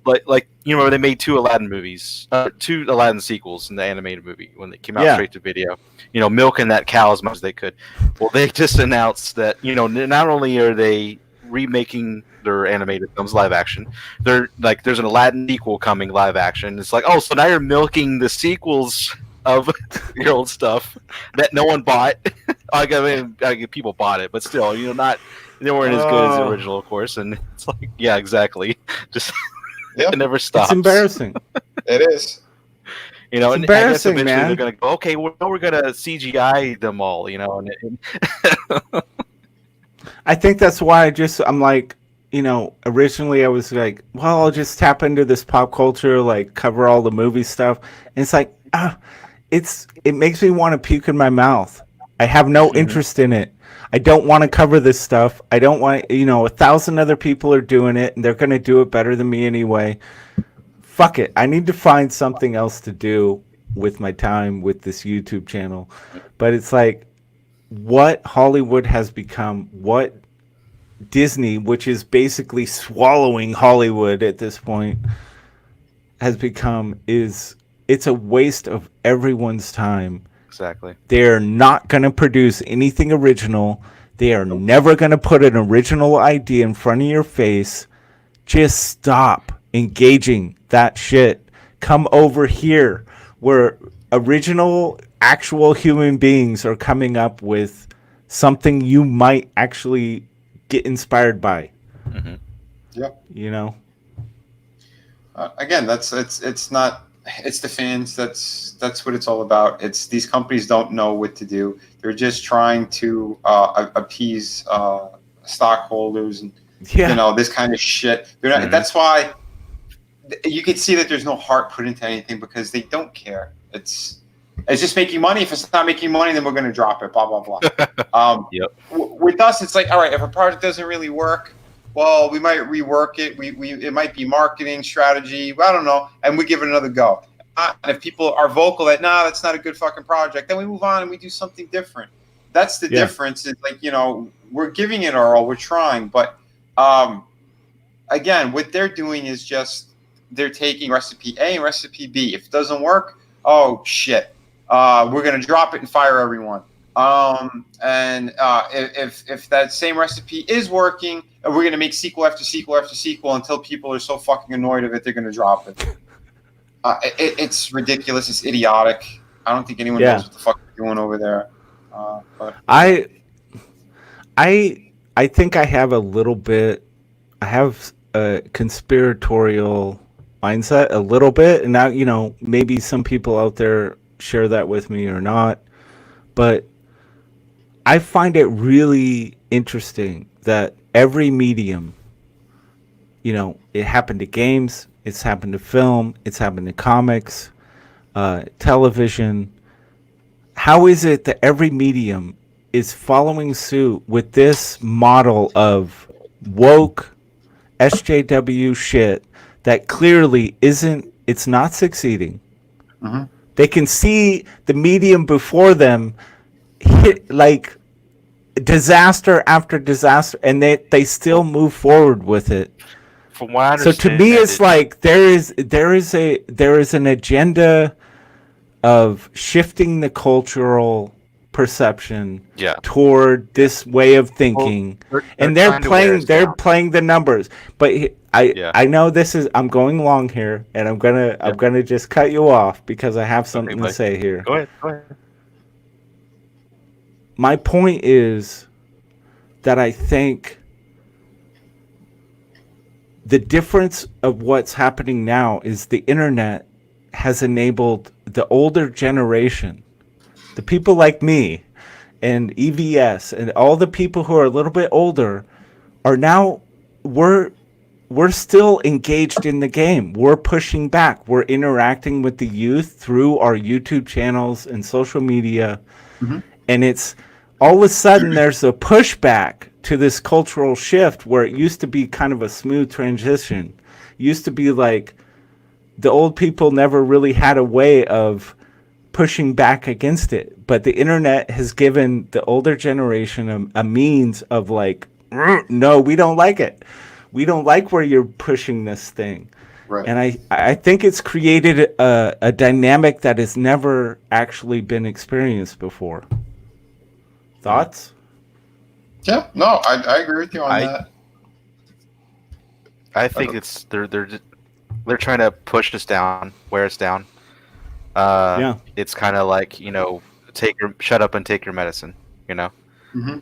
Mhm. Like they made two Aladdin sequels in the animated movie when they came out Yeah. straight to video. Milking that cow as much as they could. Well, they just announced that not only are they remaking their animated films live action, they're like there's an Aladdin sequel coming live action. It's like, oh, so now you're milking the sequels of your old stuff that no one bought. I mean, people bought it, but still, not they weren't as good as the original, of course. And it's like, yeah, exactly. Just Yep. it never stops. It's embarrassing. It is. And It's I guess embarrassing, eventually man. they're gonna go, okay, we're gonna CGI them all, and I think that's why I'm like, originally I was like, well, I'll just tap into this pop culture, like cover all the movie stuff. And it's like, it makes me want to puke in my mouth. I have no interest in it. I don't want to cover this stuff. I don't want, 1,000 other people are doing it and they're going to do it better than me anyway. Fuck it. I need to find something else to do with my time with this YouTube channel. But it's like, what Hollywood has become, what Disney, which is basically swallowing Hollywood at this point, has become it's a waste of everyone's time. exactly. They're not going to produce anything original. They are never going to put an original idea in front of your face. Just stop engaging that shit. Come over here where original, actual human beings are coming up with something you might actually get inspired by. Mm-hmm. Yeah. Again, it's not. It's the fans. That's what it's all about. It's these companies don't know what to do. They're just trying to appease stockholders and this kind of shit. They're not, That's why you can see that there's no heart put into anything because they don't care. It's just making money. If it's not making money, then we're going to drop it. Blah blah blah. Yep. With us, it's like, all right, if a project doesn't really work, well, we might rework it. It might be marketing strategy. I don't know, and we give it another go. And if people are vocal that that's not a good fucking project, then we move on and we do something different. That's the difference. It's like we're giving it our all. We're trying, but again, what they're doing is just they're taking recipe A and recipe B. If it doesn't work, oh shit, we're gonna drop it and fire everyone. And if that same recipe is working, we're gonna make sequel after sequel after sequel until people are so fucking annoyed of it they're gonna drop it. It's ridiculous. It's idiotic. I don't think anyone knows what the fuck they're doing over there. But I think I have a little bit. I have a conspiratorial mindset a little bit, and now maybe some people out there share that with me or not, but I find it really interesting that every medium, it happened to games, it's happened to film, it's happened to comics, television. How is it that every medium is following suit with this model of woke SJW shit that clearly it's not succeeding? Mm-hmm. They can see the medium before them hit like disaster after disaster, and they still move forward with it. from what I So understand, to me, it's like there is an agenda of shifting the cultural perception yeah. toward this way of thinking, and they're playing the numbers. But I know this is, I'm going long here, and I'm gonna just cut you off because I have something to say here. Go ahead. My point is that I think the difference of what's happening now is the internet has enabled the older generation, the people like me and EVS and all the people who are a little bit older are now, we're still engaged in the game. We're pushing back. We're interacting with the youth through our YouTube channels and social media. Mm-hmm. And it's all of a sudden there's a pushback to this cultural shift where it used to be kind of a smooth transition. It used to be like the old people never really had a way of pushing back against it. But the internet has given the older generation a means of like, no, we don't like it. We don't like where you're pushing this thing. Right. And I think it's created a dynamic that has never actually been experienced before. Thoughts? Yeah, no, I agree with you on that. I think it's they're trying to push us down, wear us down. It's kind of like, shut up and take your medicine. Mm-hmm.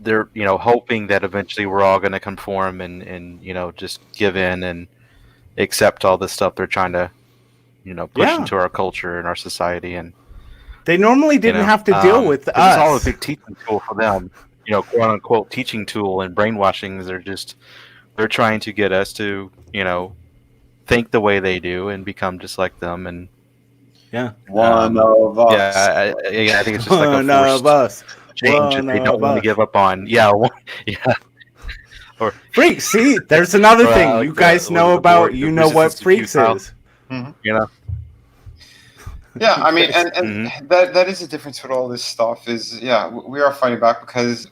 They're hoping that eventually we're all going to conform and just give in and accept all this stuff they're trying to push into our culture and our society. And they normally didn't have to deal with us. It's all a big teaching tool for them, quote unquote teaching tool, and brainwashing. They're trying to get us to think the way they do and become just like them. And one of us. I think it's just like a one of us. Change that they don't want to give up on. Or Freaks. See, there's another thing you guys know about. You know what Freaks is. Mm-hmm. Yeah, I mean, and that is the difference with all this stuff is, we are fighting back because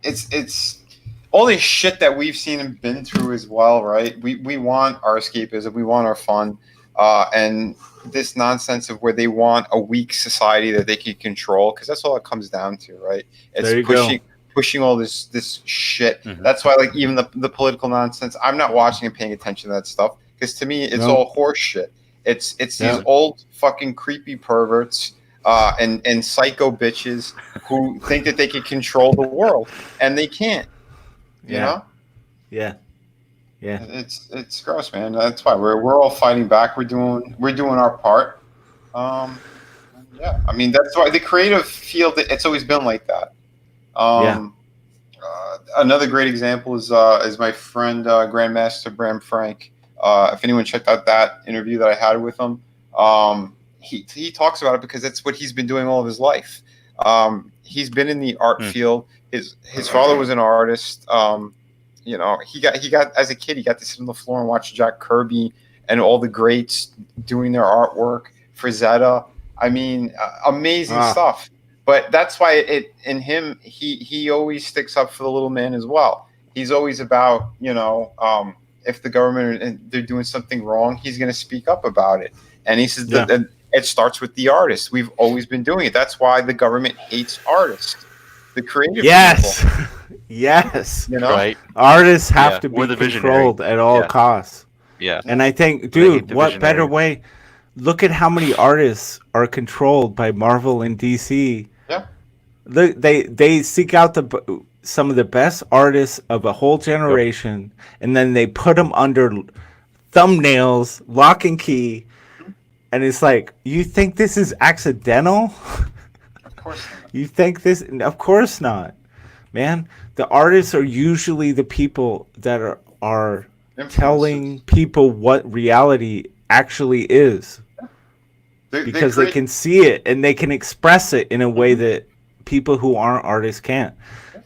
it's all this shit that we've seen and been through as well, right? We want our escapism, we want our fun, and this nonsense of where they want a weak society that they can control, because that's all it comes down to, right? It's pushing all this shit. Mm-hmm. That's why, like, even the political nonsense, I'm not watching and paying attention to that stuff, because to me, it's all horse shit. It's these old fucking creepy perverts and psycho bitches who think that they can control the world, and they can't. You know? Yeah. It's gross, man. That's why we're all fighting back. We're doing our part. I mean, that's why the creative field, it's always been like that. Another great example is my friend Grandmaster Bram Frank. If anyone checked out that interview that I had with him, he talks about it because that's what he's been doing all of his life. He's been in the art field. His father was an artist. He got as a kid, he got to sit on the floor and watch Jack Kirby and all the greats doing their artwork. Frazetta. I mean, amazing stuff. But that's why in him, he always sticks up for the little man as well. He's always about, if the government and they're doing something wrong, he's going to speak up about it. And he says that it starts with the artist. We've always been doing it. That's why the government hates artists. The creative people. Yes. Right. Artists have to be controlled at all costs. Yeah. And I think, dude, what better way? Look at how many artists are controlled by Marvel and DC. Yeah. They seek out some of the best artists of a whole generation, and then they put them under thumbnails, lock and key, and it's like, you think this is accidental? Of course not. You think this? Of course not, man. The artists are usually the people that are telling people what reality actually is, because they can see it and they can express it in a way that people who aren't artists can't.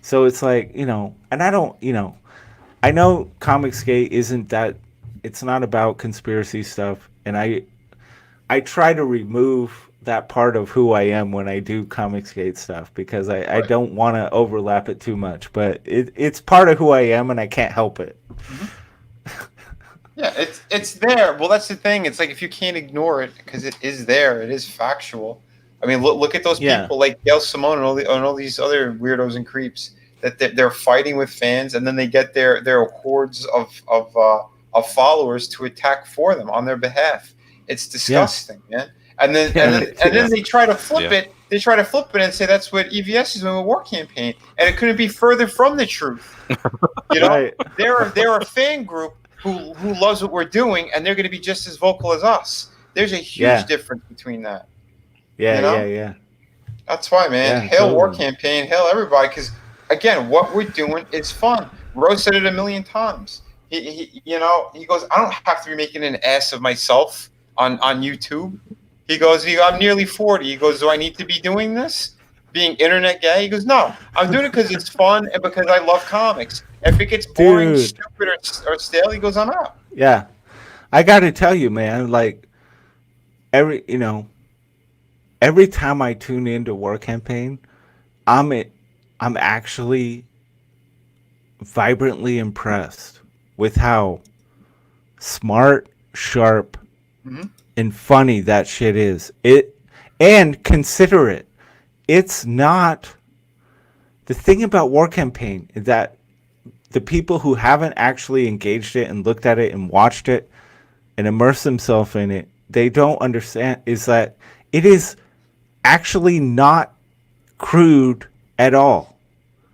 So it's like, and I don't, I know ComicsGate isn't that, it's not about conspiracy stuff, and I try to remove that part of who I am when I do ComicsGate stuff, because I don't want to overlap it too much, but it's part of who I am and I can't help it. Yeah, it's there. Well, that's the thing. It's like if you can't ignore it because it is there, it is factual. I mean, look at those Yeah. people like Gail Simone and all these other weirdos and creeps that they're fighting with fans, and then they get their hordes of followers to attack for them on their behalf. It's disgusting, man. And then they try to flip it. They try to flip it and say that's what EVS is doing with War Campaign, and it couldn't be further from the truth. You know, Right. they're a fan group who loves what we're doing, and they're going to be just as vocal as us. There's a huge difference between that. Yeah, You know? yeah. That's why, man. Yeah, Hail War totally. Campaign, hail everybody, because again, what we're doing is fun. Rose said it a million times. He goes, I don't have to be making an ass of myself on YouTube. He goes, I'm nearly 40. He goes, do I need to be doing this? Being internet gay? He goes, no, I'm doing it because it's fun and because I love comics. If it gets boring, Dude. stupid, or stale, he goes, I'm out. Yeah. I got to tell you, man, like every time I tune into War Campaign, I'm actually vibrantly impressed with how smart, sharp, and funny that shit is. And considerate. It's not the thing about War Campaign is that the people who haven't actually engaged it and looked at it and watched it and immersed themselves in it, they don't understand is that it is actually not crude at all.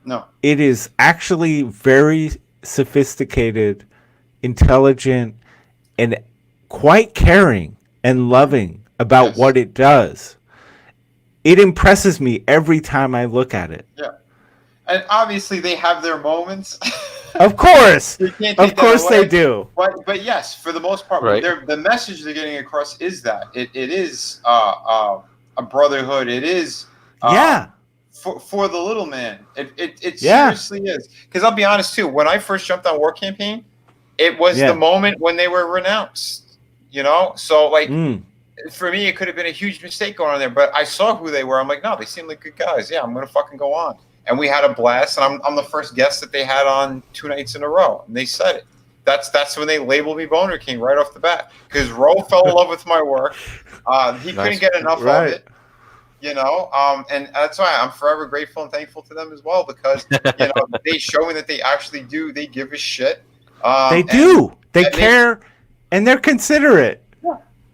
No. It is actually very sophisticated, intelligent, and quite caring and loving about what it does. It impresses me every time I look at it. Yeah. And obviously they have their moments. Of course. You can't take Of course that away. they do. But yes, for the most part, Right. the message they're getting across is that it is a brotherhood. It is for the little man. It seriously is. Because I'll be honest too, when I first jumped on War Campaign, it was the moment when they were renounced. You know, so like for me, it could have been a huge mistake going on there. But I saw who they were. I'm like, no, they seem like good guys. Yeah, I'm gonna fucking go on. And we had a blast, and I'm the first guest that they had on 2 nights in a row, and they said it. That's when they labeled me Boner King right off the bat, because Ro fell in love with my work. He couldn't get enough of it, you know. And that's why I'm forever grateful and thankful to them as well, because they show me that they actually do. They give a shit. They do. They care, and they're considerate.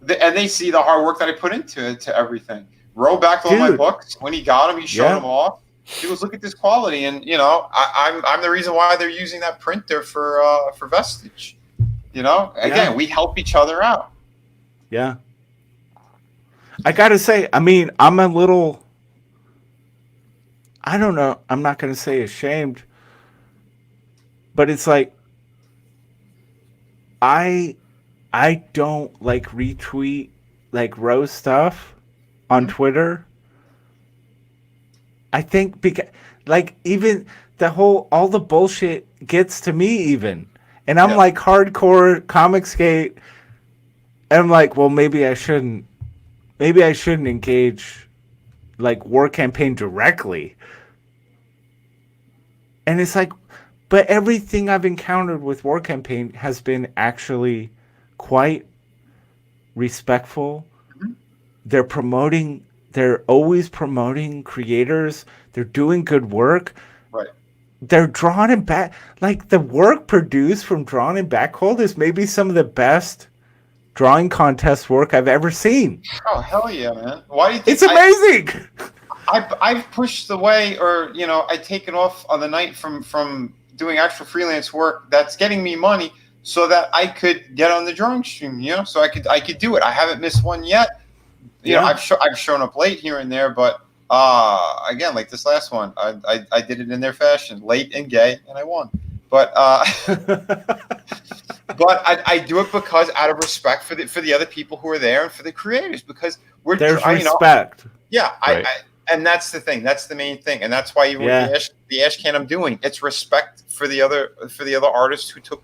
And they see the hard work that I put into everything. Ro backed all my books. When he got them, he showed them off. He goes, look at this quality, and I'm the reason why they're using that printer for Vestige. Again, we help each other out. Yeah. I gotta say, I mean, I'm a little, I don't know, I'm not gonna say ashamed, but it's like, I don't like retweet like Rose stuff on Twitter. I think because like even all the bullshit gets to me even. And I'm like hardcore ComicsGate. And I'm like, well, maybe I shouldn't engage like War Campaign directly. And it's like, but everything I've encountered with War Campaign has been actually quite respectful. They're always promoting creators. They're doing good work. Right. They're drawn and back. Like the work produced from Drawn and Backhold is maybe some of the best drawing contest work I've ever seen. Oh, hell yeah, man. Why do you think it's amazing? I've pushed away, or I've taken off on the night from doing actual freelance work that's getting me money so that I could get on the drawing stream, so I could do it. I haven't missed one yet. I've shown up late here and there, but again, like this last one, I did it in their fashion, late and gay, and I won. But but I do it because out of respect for the other people who are there and for the creators, because there's respect. Right. And that's the thing. That's the main thing, and that's why even with the Ash Can I'm doing, it's respect for the other artists who took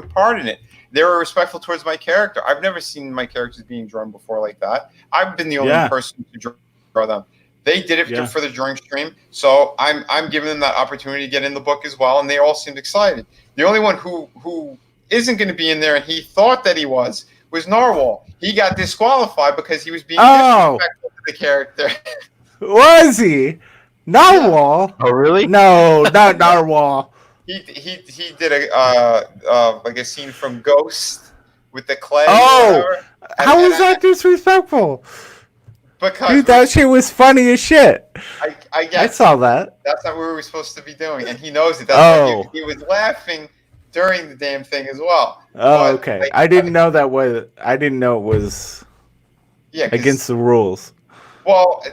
part in it. They were respectful towards my character. I've never seen my characters being drawn before like that. I've been the only person to draw them. They did it for the drawing stream, so I'm giving them that opportunity to get in the book as well, and they all seemed excited. The only one who isn't going to be in there, and he thought that he was Narwhal. He got disqualified because he was being Oh. disrespectful to the character. Was he? Narwhal? Oh, really? No, not Narwhal. He did like a scene from Ghost with the clay. Oh, or whatever. how was that disrespectful? Because Dude, that shit was funny as shit. I guess I saw that. that's not what we were supposed to be doing, and he knows it. That's why Oh. he was laughing during the damn thing as well. Oh, But, okay. like, I didn't know that was. I didn't know it was Yeah, 'cause- against the rules. Well,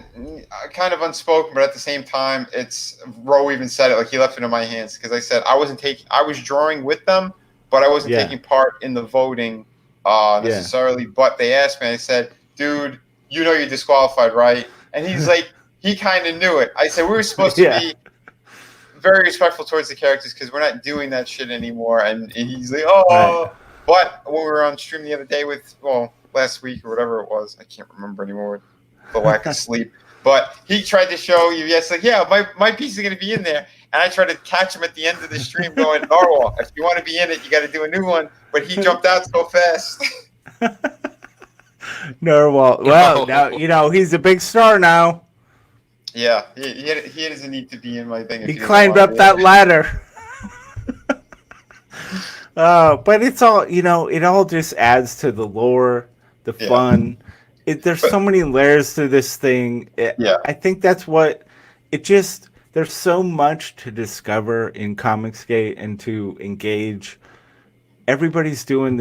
kind of unspoken, but at the same time, it's Ro even said it. Like, he left it in my hands because I said I was drawing with them, but I wasn't Yeah. taking part in the voting necessarily. But they asked me, and I said, "Dude, you know you're disqualified, right?" And he's like, he kind of knew it. I said we were supposed to Yeah. be very respectful towards the characters because we're not doing that shit anymore. And he's like, "Oh," Right. but when we were on stream the other day last week or whatever it was, I can't remember anymore. The lack of sleep, but he tried to show you, yes, like, yeah, my piece is going to be in there, and I tried to catch him at the end of the stream going, Narwhal, if you want to be in it, you got to do a new one, but he jumped out so fast. Narwhal. Well, now he's a big star now. Yeah, he doesn't need to be in my thing. If He doesn't climbed want up to be that in it. ladder. But it's all, it all just adds to the lore, the Yeah. fun. There's so many layers to this thing. Yeah. I think that's what there's so much to discover in ComicsGate and to engage. Everybody's doing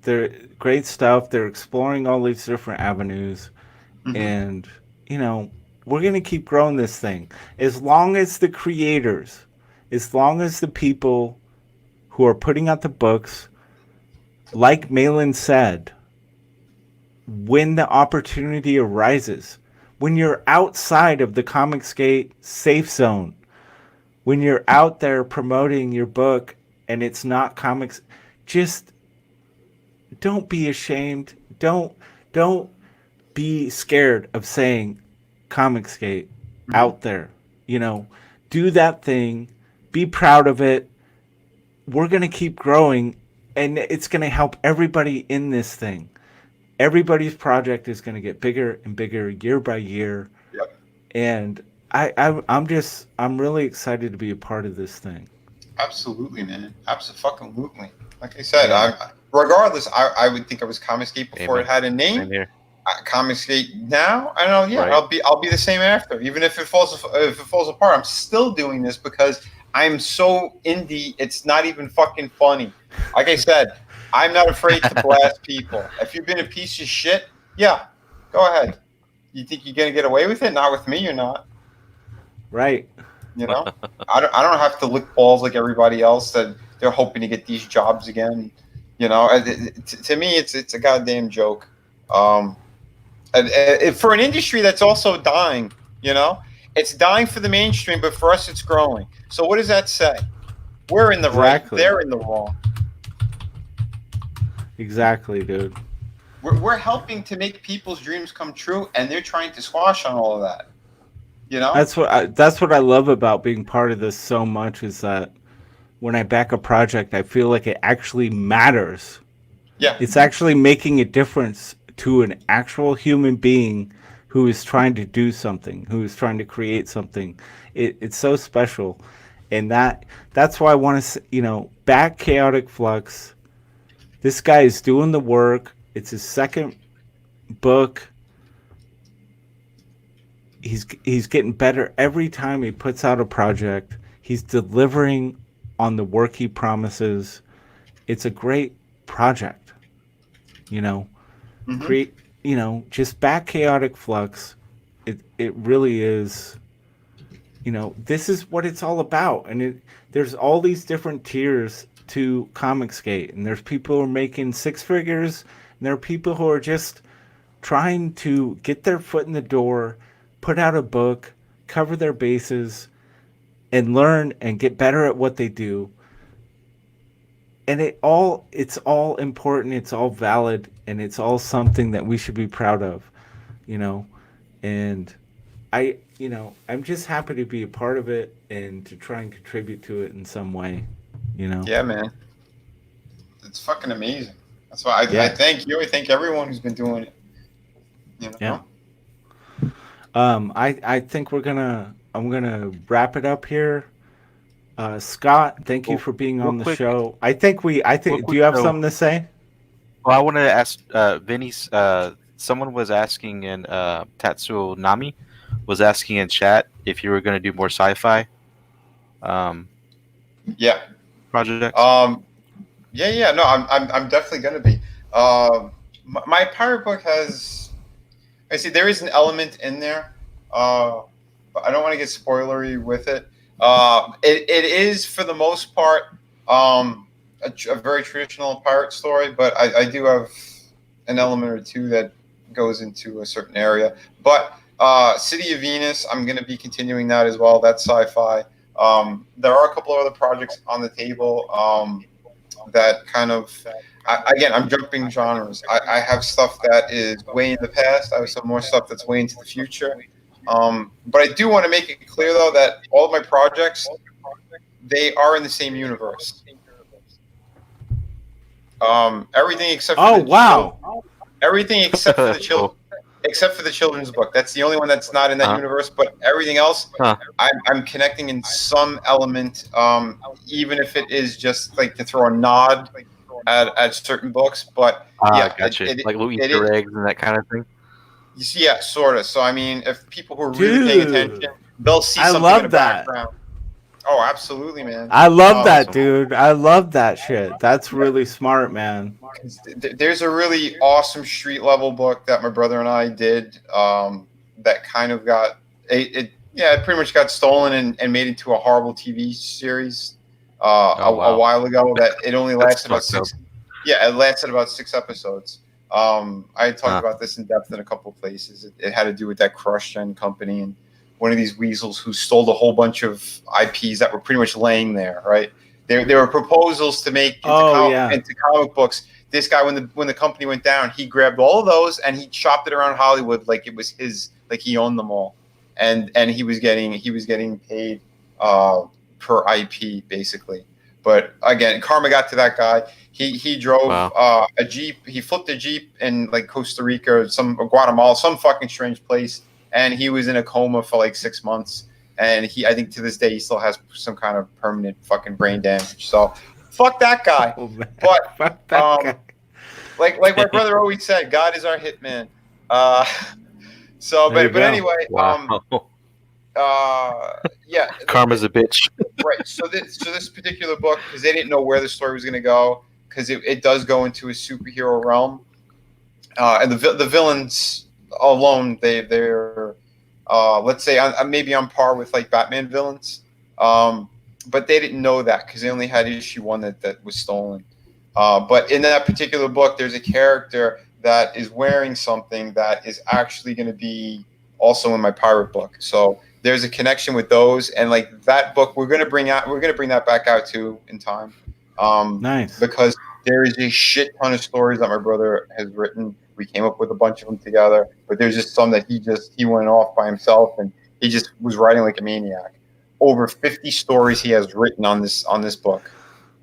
they're great stuff. They're exploring all these different avenues. Mhm. And, we're going to keep growing this thing. As long as the creators, as long as the people who are putting out the books, like Malin said, when the opportunity arises, when you're outside of the ComicsGate safe zone, when you're out there promoting your book and it's not comics, just don't be ashamed. Don't be scared of saying ComicsGate out there. Do that thing. Be proud of it. We're going to keep growing, and it's going to help everybody in this thing. Everybody's project is going to get bigger and bigger year by year. Yep. And I'm really excited to be a part of this thing. Absolutely, man. Absolutely. Like I said, Yeah. regardless, I would think it was ComicsGate before Amen. it had a name. Same here. ComicsGate now, I don't know. Yeah, Right. I'll be the same after. Even if it falls apart, I'm still doing this because I'm so indie. It's not even fucking funny. Like I said, I'm not afraid to blast people. If you've been a piece of shit, yeah, go ahead. You think you're gonna get away with it? Not with me, you're not. Right. I don't have to lick balls like everybody else that they're hoping to get these jobs again. To me, it's a goddamn joke. And for an industry that's also dying, it's dying for the mainstream, but for us, it's growing. So what does that say? We're in the Exactly. right. They're in the wrong. Exactly, dude. We're helping to make people's dreams come true, and they're trying to squash on all of that. That's what I love about being part of this so much is that when I back a project, I feel like it actually matters. Yeah. It's actually making a difference to an actual human being who is trying to do something, who is trying to create something. It's so special. And that's why I want to, back Chaotic Flux. This guy is doing the work. It's his second book. He's getting better every time he puts out a project. He's delivering on the work he promises. It's a great project. Create, just back Chaotic Flux. It really is. This is what it's all about, and there's all these different tiers to ComicsGate, and there's people who are making six figures, and there are people who are just trying to get their foot in the door, put out a book, cover their bases, and learn and get better at what they do. And it's all important, it's all valid, and it's all something that we should be proud of, and I'm just happy to be a part of it and to try and contribute to it in some way, Yeah, man. it's fucking amazing. That's why I Yeah. thank you. I thank everyone who's been doing it. You know? Yeah. I think I'm gonna wrap it up here. Scott, thank you Well, for being real on the quick- show. I think real do quick, you have though. something to say? Well, I wanted to ask Vinny's. Someone was asking in Tatsuo Nami was asking in chat if you were going to do more sci-fi Yeah. projects. Yeah. No, I'm definitely gonna be. My pirate book has. I see there is an element in there, but I don't want to get spoilery with it. It is for the most part a very traditional pirate story, but I do have an element or two that goes into a certain area. But City of Venus, I'm going to be continuing that as well. That's sci-fi. There are a couple of other projects on the table that kind of. Again, I'm jumping genres. I have stuff that is way in the past. I have some more stuff that's way into the future. But I do want to make it clear, though, that all of my projects, they are in the same universe. Everything except for everything except for the children, except for the children's book. That's the only one that's not in that universe. But everything else, I'm connecting in some element, even if it is just like to throw a nod at certain books. But yeah, gotcha. Like little Easter eggs and that kind of thing. Yeah, sort of. So I mean, if people who are really paying attention, they'll see something in the background. Oh, absolutely, man. I love that, dude. I love that shit. That's really smart, man. There's a really awesome street level book that my brother and I did that kind of got it pretty much got stolen and made into a horrible TV series a while ago. That it only lasted about 6. Yeah, it lasted about 6 episodes. I talked about this in depth in a couple of places. It had to do with that CrushGen company and one of these weasels who stole a whole bunch of IPs that were pretty much laying there, right? There were proposals to make into comic books. This guy, when the company went down, he grabbed all of those and he shopped it around Hollywood like it was his, like he owned them all, and he was getting paid per IP basically. But again, karma got to that guy. He drove a Jeep. He flipped a Jeep in like Costa Rica or Guatemala, some fucking strange place. And he was in a coma for like 6 months. And I think to this day, he still has some kind of permanent fucking brain damage. So fuck that guy. But Fuck that guy. like my brother always said, God is our hitman. But anyway, yeah. Karma's a bitch. Right. So this particular book, because they didn't know where the story was going to go, because it does go into a superhero realm, and the villains alone, they're let's say maybe on par with like Batman villains, but they didn't know that because they only had issue 1 that was stolen. But in that particular book, there's a character that is wearing something that is actually going to be also in my pirate book. So there's a connection with those, and like that book, we're gonna bring that back out too in time. Nice. Because there is a shit ton of stories that my brother has written. We came up with a bunch of them together, but there's just some that he went off by himself and he just was writing like a maniac. Over 50 stories he has written on this book.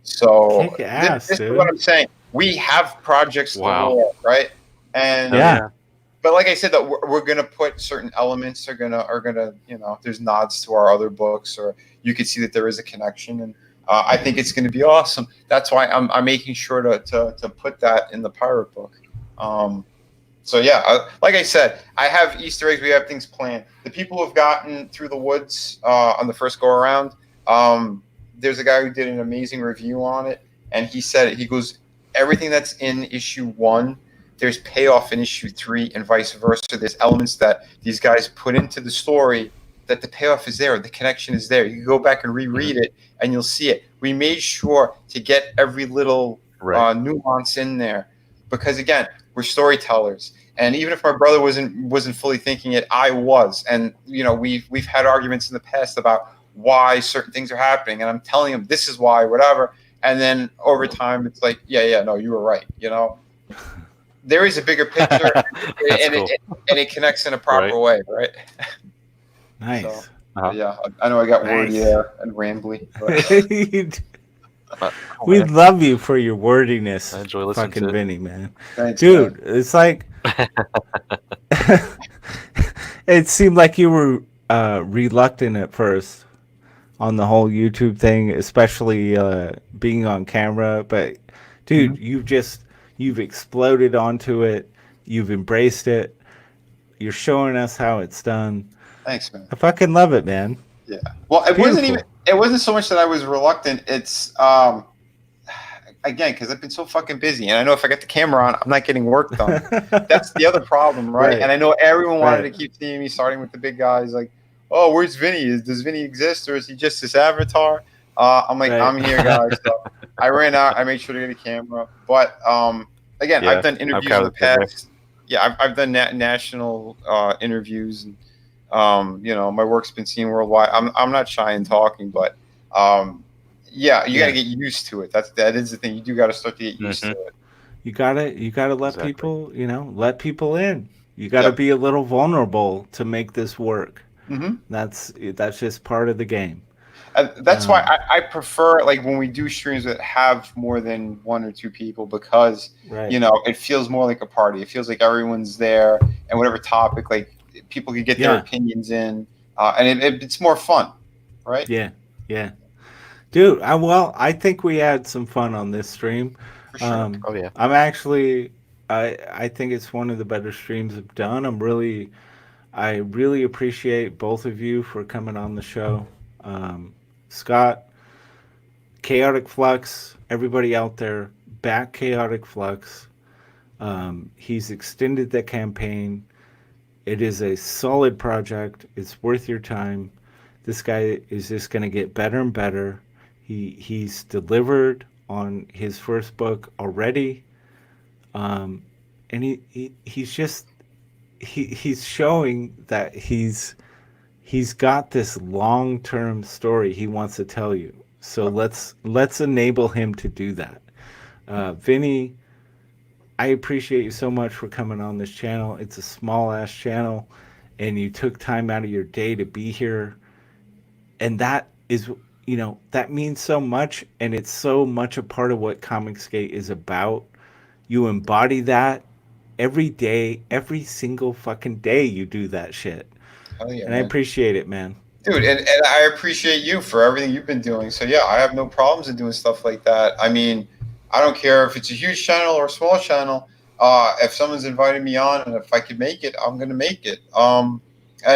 So this is what I'm saying. We have projects galore, right? And but like I said, that we're gonna put certain elements are gonna there's nods to our other books, or you can see that there is a connection, and I think it's gonna be awesome. That's why I'm making sure to put that in the pirate book. So yeah, like I said, I have Easter eggs. We have things planned. The people who have gotten Through the Woods on the first go around, there's a guy who did an amazing review on it, and he said he goes, everything that's in issue 1. There's payoff in issue 3 and vice versa. There's elements that these guys put into the story that the payoff is there. The connection is there. You can go back and reread it and you'll see it. We made sure to get every little nuance in there because, again, we're storytellers. And even if my brother wasn't fully thinking it, I was. And, we've had arguments in the past about why certain things are happening. And I'm telling him this is why, whatever. And then over time, it's like, no, you were right, There is a bigger picture, and it connects in a proper way, right? Nice. So, yeah, I know I got wordy there and rambly. But. We love you for your wordiness. I enjoy listening fucking to it. Vinny, man. Thanks, Dude, it's like it seemed like you were reluctant at first on the whole YouTube thing, especially being on camera. But dude, you've exploded onto it. You've embraced it. You're showing us how it's done. Thanks, man. I fucking love it, man. Yeah. Well, it wasn't Beautiful. even. It wasn't so much that I was reluctant. It's again because I've been so fucking busy, and I know if I get the camera on, I'm not getting work done. That's the other problem, right? Right. And I know everyone wanted Right. to keep seeing me, starting with the big guys, like, "Oh, where's Vinny? Does Vinny exist, or is he just this avatar?" I'm like, Right. "I'm here, guys." So I ran out. I made sure to get a camera, but again, Yeah, I've done interviews in the kinda been there. past. Yeah, I've done national interviews, and my work's been seen worldwide. I'm not shy in talking, but yeah, you got to get used to it. That is the thing. You do got to start to get used to it. You gotta let Exactly. people, let people in. You gotta Yep. be a little vulnerable to make this work. hmm That's just part of the game. That's why I prefer like when we do streams that have more than one or two people because Right. it feels more like a party. It feels like everyone's there, and whatever topic, like people can get their Yeah. opinions in, and it's more fun, right? Yeah, yeah, dude. I think we had some fun on this stream. For sure. Oh yeah. I'm actually, I think it's one of the better streams I've done. I really appreciate both of you for coming on the show. Scott, Chaotic Flux, everybody out there, back Chaotic Flux. He's extended the campaign. It is a solid project. It's worth your time. This guy is just going to get better and better. He's delivered on his first book already, and he's showing that he's got this long-term story he wants to tell you. So let's enable him to do that. Vinny, I appreciate you so much for coming on this channel. It's a small ass channel, and you took time out of your day to be here. And that is, that means so much, and it's so much a part of what ComicsGate is about. You embody that every day, every single fucking day you do that shit. Hell yeah, And I man. appreciate it, man. Dude, and I appreciate you for everything you've been doing. So yeah, I have no problems in doing stuff like that. I mean, I don't care if it's a huge channel or a small channel. If someone's invited me on, and if I can make it, I'm gonna make it. And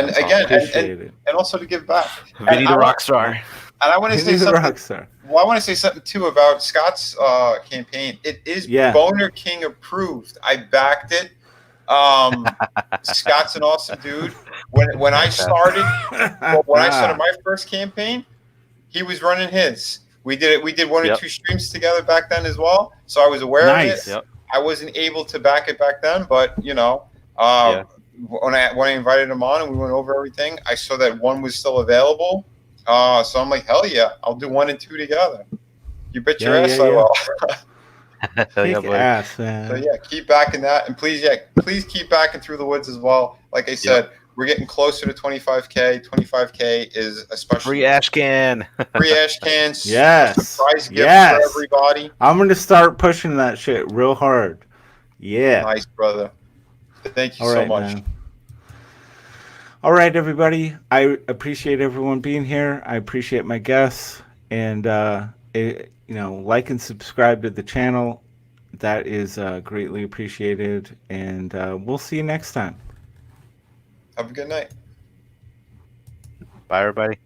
That's again, Appreciate it. and also to give back. Vinny the rock star. And I want to say He's a something. rock star. Well, I want to say something too about Scott's campaign. It is Boner King approved. I backed it. Scott's an awesome dude. When I started my first campaign, he was running his. We did one or two streams together back then as well. So I was aware of it. Yep. I wasn't able to back it back then, but when I invited him on and we went over everything, I saw that one was still available. So I'm like, hell yeah, I'll do 1 and 2 together. You bet your ass I will. Kick ass, man. So yeah, keep backing that, and please keep backing Through the Woods as well. Like I said, we're getting closer to 25K. 25K is a special Free ash can. free ash cans. Yes. Surprise gift Yes. for everybody. I'm going to start pushing that shit real hard. Yeah. Nice, brother. Thank you All so right, much. man. All right, everybody. I appreciate everyone being here. I appreciate my guests, and like and subscribe to the channel. That is greatly appreciated, and we'll see you next time. Have a good night. Bye, everybody.